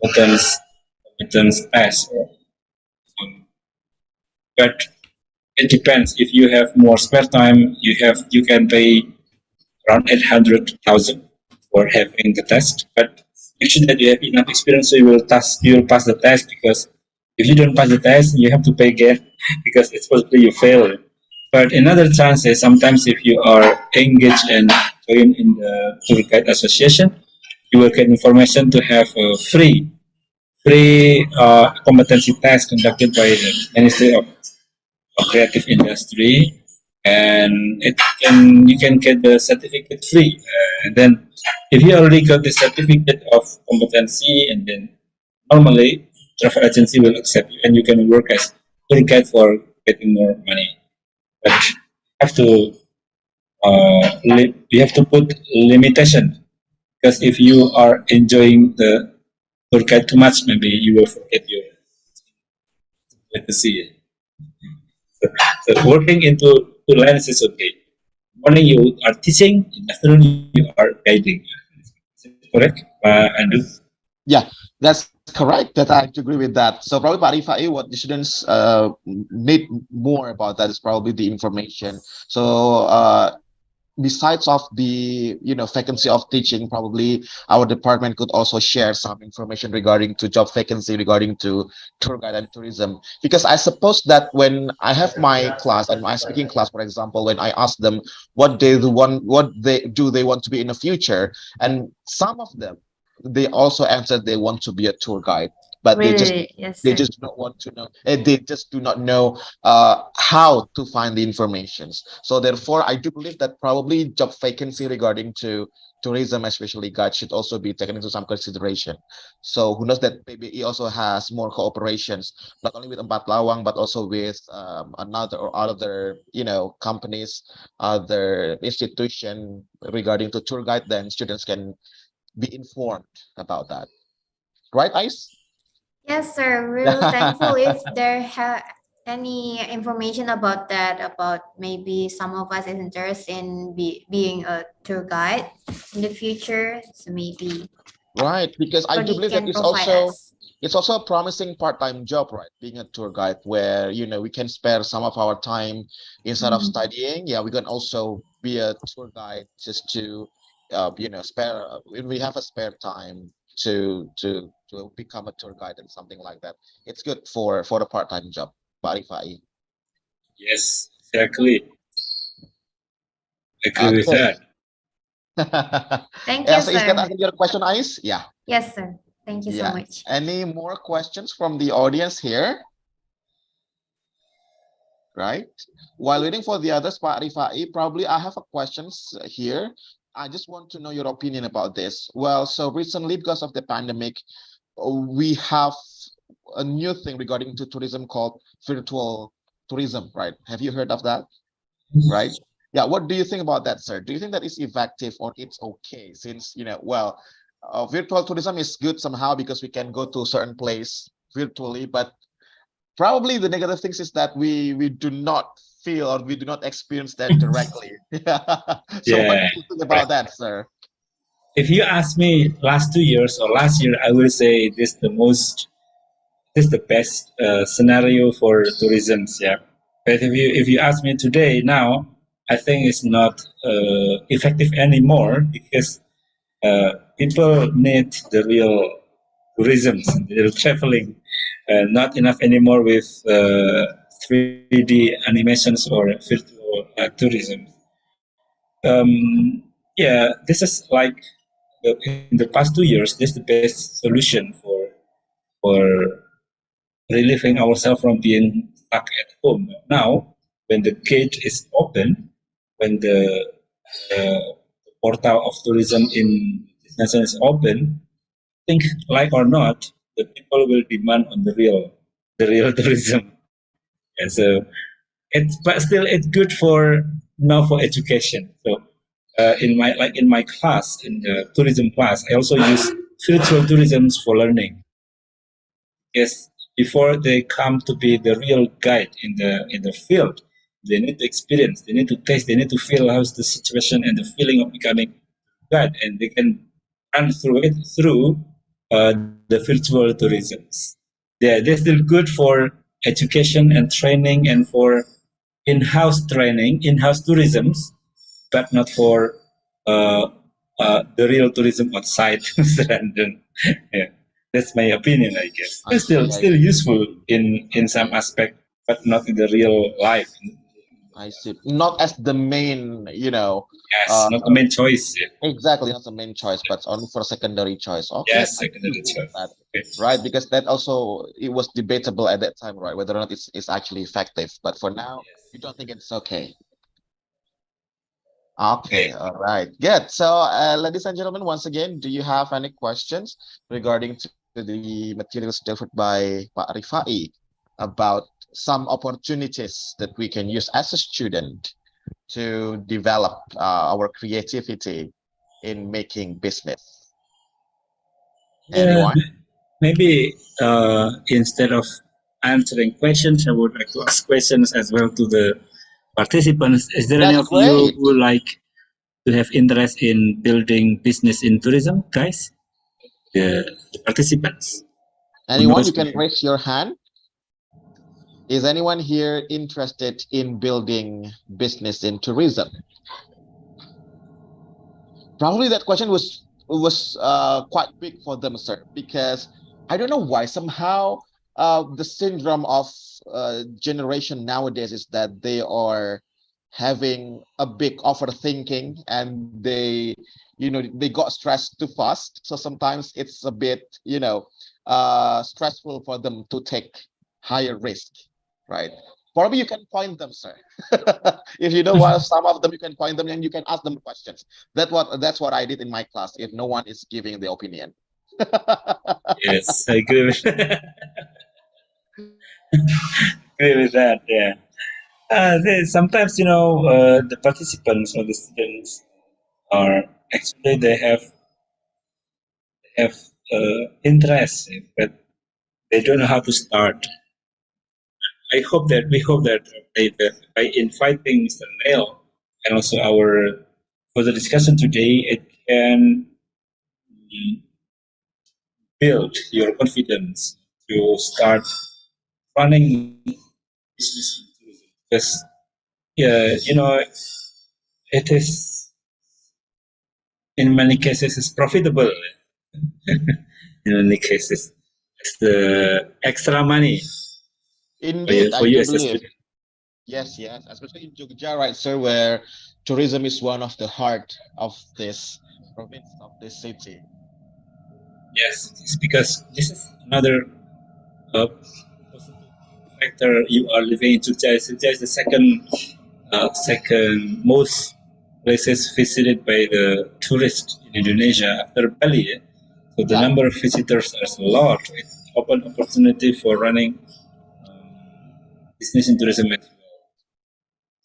competence test. But it depends. If you have more spare time, you can pay around 800,000 for having the test. But make sure that you have enough experience, so you will pass the test. Because if you don't pass the test, you have to pay again because it's possibly you fail. But in other chances, sometimes if you are engaged and join in the tour guide association, you will get information to have a free competency test conducted by the Ministry of Creative Industry, and you can get the certificate free. And then if you already got the certificate of competency, and then normally travel agency will accept you, and you can work as tour guide for getting more money. But you have to put limitation, because if you are enjoying the tour guide too much, maybe you will forget your legacy. So working into two lines is okay. Morning you are teaching, in the afternoon you are guiding. Is it correct, Andrew? Yeah, that's correct. That I agree with that. So probably Pak Rifai, what the students need more about that is probably the information. So besides of the vacancy of teaching, probably our department could also share some information regarding to job vacancy regarding to tour guide and tourism, because I suppose that when I have my class and my speaking class, for example, when I ask them what they want to be in the future, and some of them, they also answered they want to be a tour guide, but Really? Yes, they sir. just don't want to know, they just do not know how to find the informations. So therefore I do believe that probably job vacancy regarding to tourism, especially guide, should also be taken into some consideration. So who knows that PBI also has more cooperations, not only with Empat Lawang but also with another or other companies, other institution regarding to tour guide, then students can be informed about that, right, Ice? Yes, sir. We're thankful if there any information about that, about maybe some of us is interested in being a tour guide in the future. So maybe Right, because I do Cody believe that can provide us. it's also a promising part-time job, right? Being a tour guide, where we can spare some of our time instead of studying. Yeah, we can also be a tour guide just to spare when we have a spare time to become a tour guide and something like that. It's good for the part-time job. Barifai. Yes, exactly. Agree with Okay. that. Thank Yeah, you, so is that sir. answer your question, Ice? Yeah. Yes, sir. Thank you so Yeah. much. Any more questions from the audience here? Right. While waiting for the others, Pak Rifai, probably I have a questions here. I just want to know your opinion about this. Well, so recently, because of the pandemic, we have a new thing regarding to tourism called virtual tourism, right? Have you heard of that? Right? Yeah. What do you think about that, sir? Do you think that is effective or it's okay? Since virtual tourism is good somehow because we can go to a certain place virtually, but probably the negative things is that we do not feel or we do not experience that directly. So what do you think about that, sir? If you ask me last 2 years or last year, I will say this the best scenario for tourism. Yeah, But if you ask me today now, I think it's not effective anymore because people need the real tourism, the real traveling, not enough anymore with 3D animations or virtual tourism. Yeah, this is like in the past 2 years, this is the best solution for relieving ourselves from being stuck at home. Now, when the gate is open, when the portal of tourism in this nation is open, think like or not, the people will demand on the real tourism. And so but still it's good for now for education. So in my class, in the tourism class, I also use virtual tourism for learning. Yes, before they come to be the real guide in the field, they need to experience, they need to taste, they need to feel how's the situation and the feeling of becoming guide, and they can run through it through uh, the virtual tourisms. They're still good for education and training and for in-house training, in-house tourisms, but not for the real tourism outside London. Yeah, that's my opinion, I guess. It's still useful in some aspect, but not in the real life. I see. Not as the main, Yes, not the main choice. Yeah. exactly, not the main choice, but only for secondary choice. Okay. Yes, secondary choice. Okay. Right, because that also it was debatable at that time, right? Whether or not it's actually effective. But for now, you don't think it's okay. Okay, all right, good. So, ladies and gentlemen, once again, do you have any questions regarding to the materials delivered by Pak Rifai about some opportunities that we can use as a student to develop our creativity in making business? Anyone? Maybe instead of answering questions, I would like to ask questions as well to the participants. Is there any of you who like to have interest in building business in tourism, guys? The participants. Anyone? You can raise your hand. Is anyone here interested in building business in tourism? Probably that question was quite big for them, sir, because I don't know why. Somehow, the syndrome of generation nowadays is that they are having a big overthinking, and they got stressed too fast. So sometimes it's a bit stressful for them to take higher risk, right? Probably you can point them, sir. If you know some of them, you can point them and you can ask them questions. That's what I did in my class. If no one is giving the opinion. Yes, I agree with agree with that. Yeah. Sometimes the participants or the students are actually they have interest, but they don't know how to start. We hope that by inviting Mr. Neil and also our further discussion today, it can build your confidence to start running business because it is in many cases it's profitable. In many cases, it's the extra money. Indeed, for I you do as a believe. student. Yes, especially in Jogja, right, sir, where tourism is one of the heart of this province, of this city. Yes, it's because this is another factor. You are living in Jogja. Jogja is the second most places visited by the tourists in Indonesia after Bali. So the number of visitors is a lot. It's open opportunity for running business in tourism as well.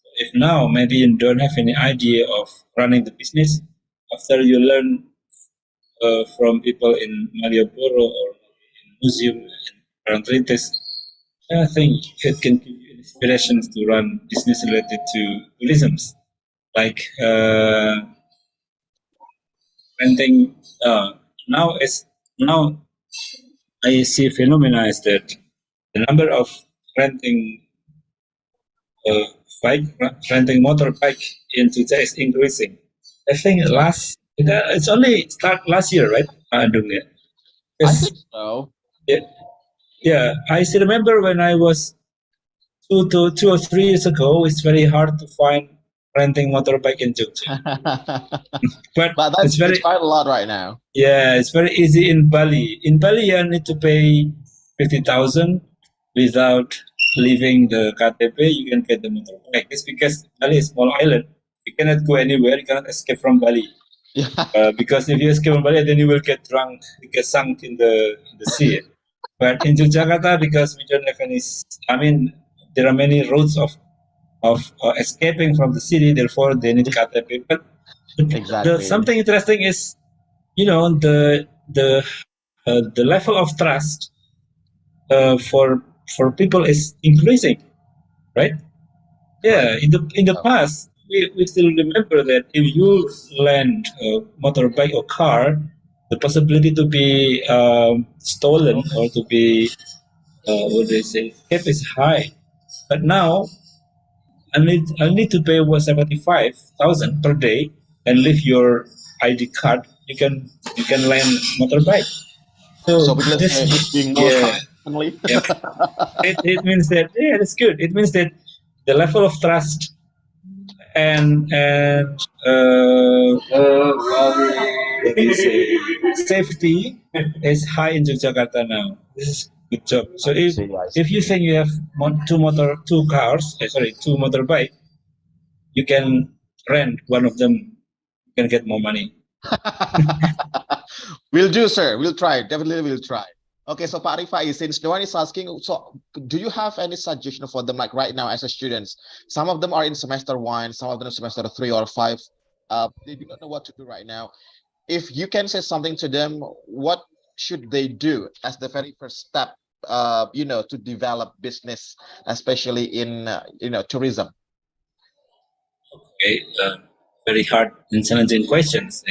So if now maybe you don't have any idea of running the business, after you learn from people in Malioboro or in museum and Parangtritis, I think it can give you inspirations to run business related to tourism, like renting. Now I see phenomena is that the number of renting bike renting motorbike in Jogja is increasing. I think it's only start last year, right, Handung? Yeah. I Yes. think so. Yeah, I still remember when I was 2 or 3 years ago. It's very hard to find renting motorbike in Jogja, but But it's quite a lot right now. yeah, it's very easy in Bali. In Bali, you need to pay 50,000 without leaving the KTP. You can get the motorbike. It's because Bali is a small island. You cannot go anywhere. You cannot escape from Bali. Yeah. Because if you escape from Bali, then you will get drunk, you get sunk in the sea. But in Yogyakarta, because we don't have any, I mean, there are many roads of escaping from the city. Therefore, they need KTP. But Exactly. something interesting is, the level of trust for people is increasing, right? Yeah, in the past, we still remember that if you lend a motorbike or car, the possibility to be stolen or to be what they say, theft is high. But now I need to pay 75,000 per day and leave your ID card. You can lend motorbike. So because it's being more friendly. Yeah. It means that that's good. It means that the level of trust and what do you say, safety is high in Yogyakarta now. This is good job. So I see. if you think you have two cars, two motorbike, you can rent one of them. You can get more money. We'll do, sir. We'll try. Definitely, we'll try. Okay, so Pak Rifai, since no one is asking, so do you have any suggestion for them, like right now as a students? Some of them are in semester 1, some of them semester 3 or 5. They do not know what to do right now. If you can say something to them, what should they do as the very first step, to develop business, especially in, tourism? Okay, very hard and challenging questions.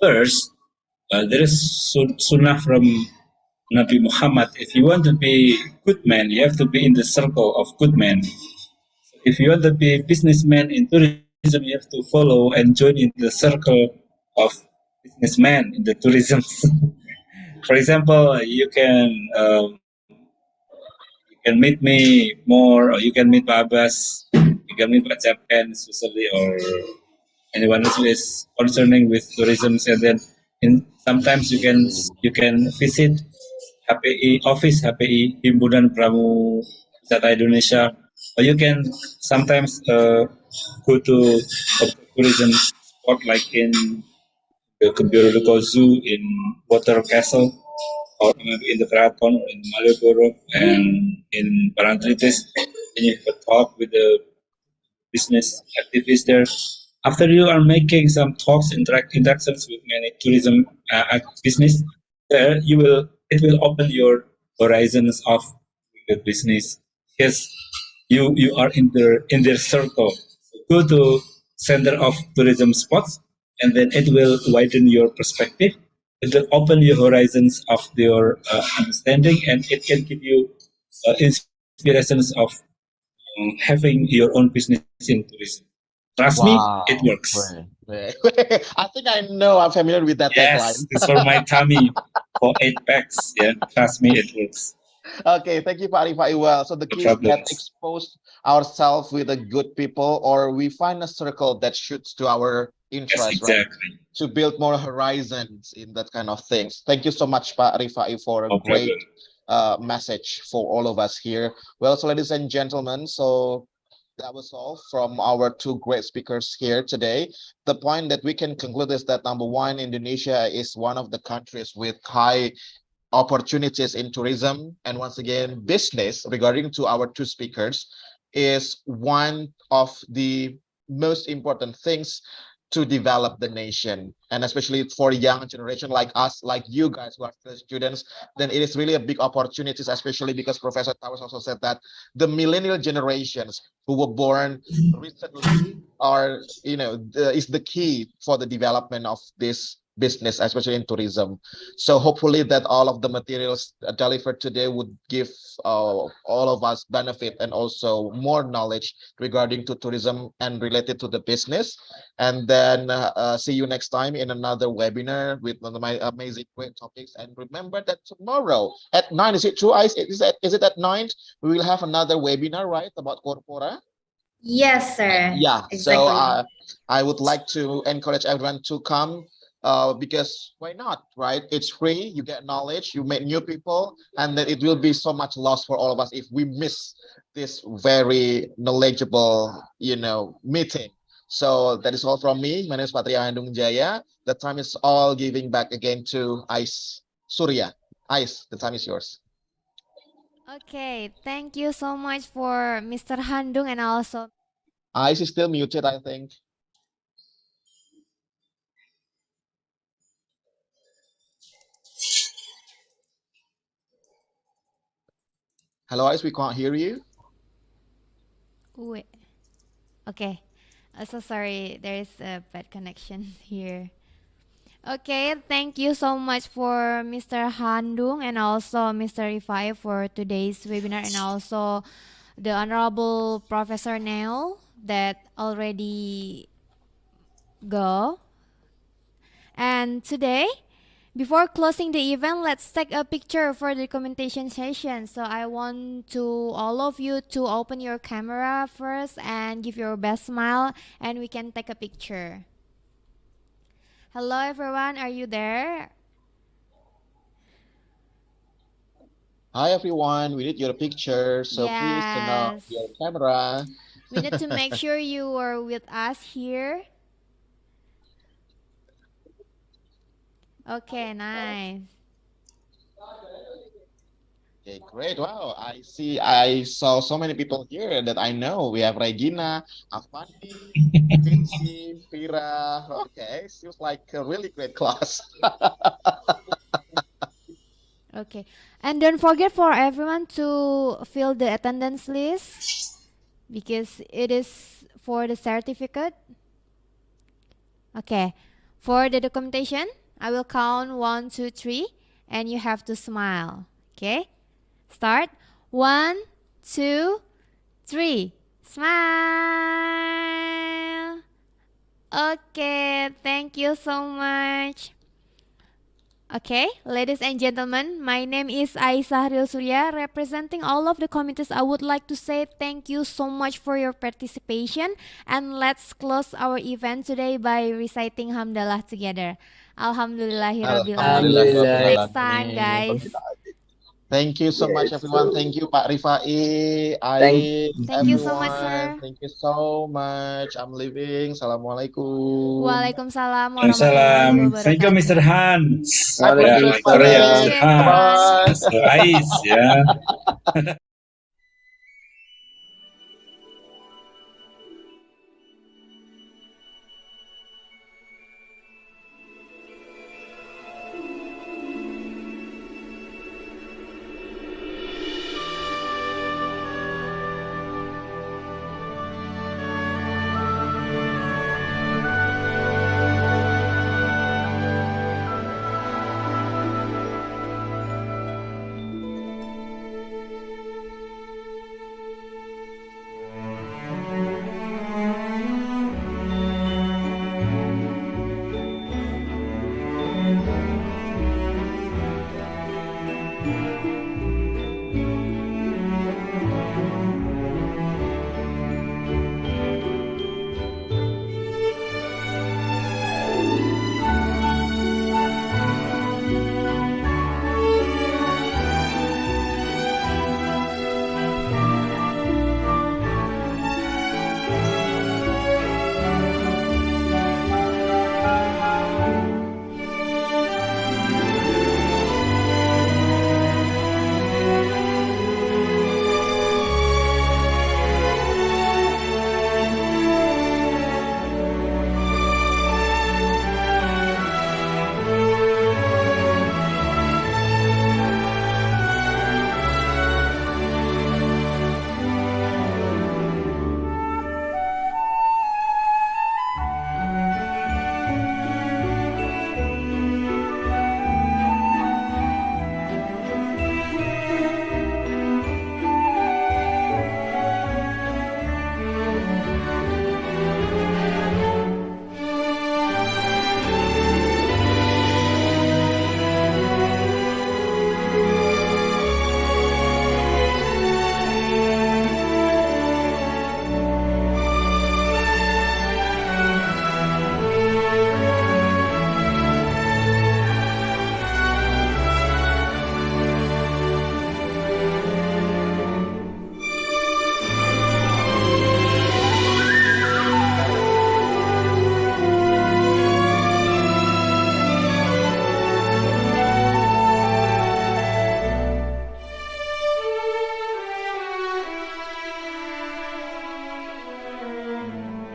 First, there is sunnah from Nabi Muhammad. If you want to be good man, you have to be in the circle of good men. If you want to be a businessman in tourism, you have to follow and join in the circle of businessmen in the tourism. For example, you can meet me more, or you can meet Babas, you can meet Japan, especially, or anyone who is concerning with tourism, and then sometimes you can visit HPI office, HPI Himpunan Pramu Wisata Indonesia, or you can sometimes go to a tourism spot like in the Kebiruluko Zoo, in Water Castle, or maybe in the Keraton or in Malioboro and in Parangtritis, and you have a talk with the business activities there. After you are making some talks, interactions with many tourism business, there it will open your horizons of the business. Yes, you are in their circle. So go to center of tourism spots, and then it will widen your perspective. It will open your horizons of your understanding, and it can give you inspirations of having your own business in tourism. Trust me, it works. I think I know. I'm familiar with that tagline. Yes, it's for my tummy for 8 packs. Yeah, trust me, it works. Okay, thank you, Pak Rifai. Well, so the key is that expose ourselves with the good people, or we find a circle that shoots to our interest, yes, exactly. Right? To build more horizons in that kind of things. Thank you so much, Pak Rifai, for a great message for all of us here. Well, so ladies and gentlemen, so that was all from our 2 great speakers here today. The point that we can conclude is that number 1, Indonesia is one of the countries with high opportunities in tourism, and once again, business, regarding to our 2 speakers, is one of the most important things to develop the nation, and especially for young generation like us, like you guys who are still students, then it is really a big opportunities, especially because Professor Towers also said that the millennial generations who were born recently are, is the key for the development of this business, especially in tourism. So hopefully that all of the materials delivered today would give all of us benefit and also more knowledge regarding to tourism and related to the business. And then see you next time in another webinar with one of my amazing great topics. And remember that tomorrow at 9, is it true? Is it at 9? We will have another webinar, right, about corpora? Yes, sir. Yeah. Exactly. So I would like to encourage everyone to come because why not, right? It's free. You get knowledge, you meet new people, and then it will be so much loss for all of us if we miss this very knowledgeable, meeting. So that is all from me. My name is Patria Handung Jaya. The time is all giving back again to Ice Surya. Ice, the time is yours. Okay, thank you so much for Mr. Handung and also Ice is still muted, I think. Hello, Ice, we can't hear you. Wait. Okay. So sorry, there is a bad connection here. Okay, thank you so much for Mr. Handung and also Mr. Rifai for today's webinar and also the Honorable Professor Neil that already go. And today, before closing the event, let's take a picture for the documentation session. So I want to all of you to open your camera first and give your best smile and we can take a picture. Hello everyone, are you there? Hi everyone, we need your picture, so please turn on Yes. your camera. We need to make sure you are with us here. Okay, nice. Okay, great. Wow, I saw so many people here that I know. We have Regina, Afandi, Vinci, Fira. Okay, seems like a really great class. Okay, and don't forget for everyone to fill the attendance list because it is for the certificate. Okay, for the documentation, I will count 1, 2, 3, and you have to smile. Okay, start. 1, 2, 3. Smile. Okay, thank you so much. Okay, ladies and gentlemen, my name is Aisyah Ril Surya. Representing all of the committees, I would like to say thank you so much for your participation. And let's close our event today by reciting Hamdalah together. Alhamdulillahirabbil alamin. See you next time, guys. Thank you so much, everyone. Thank you, Pak Rifai, Thank you so much, sir. Thank you so much. I'm leaving. Assalamualaikum. Waalaikumsalam warahmatullahi Salam. Thank you, wabarakatuh. Mr. Hans. My pleasure, Mr. Pak Raya, Hans. Thank you, Mr. Hans. everyone. Mr. Ais, ya.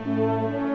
you.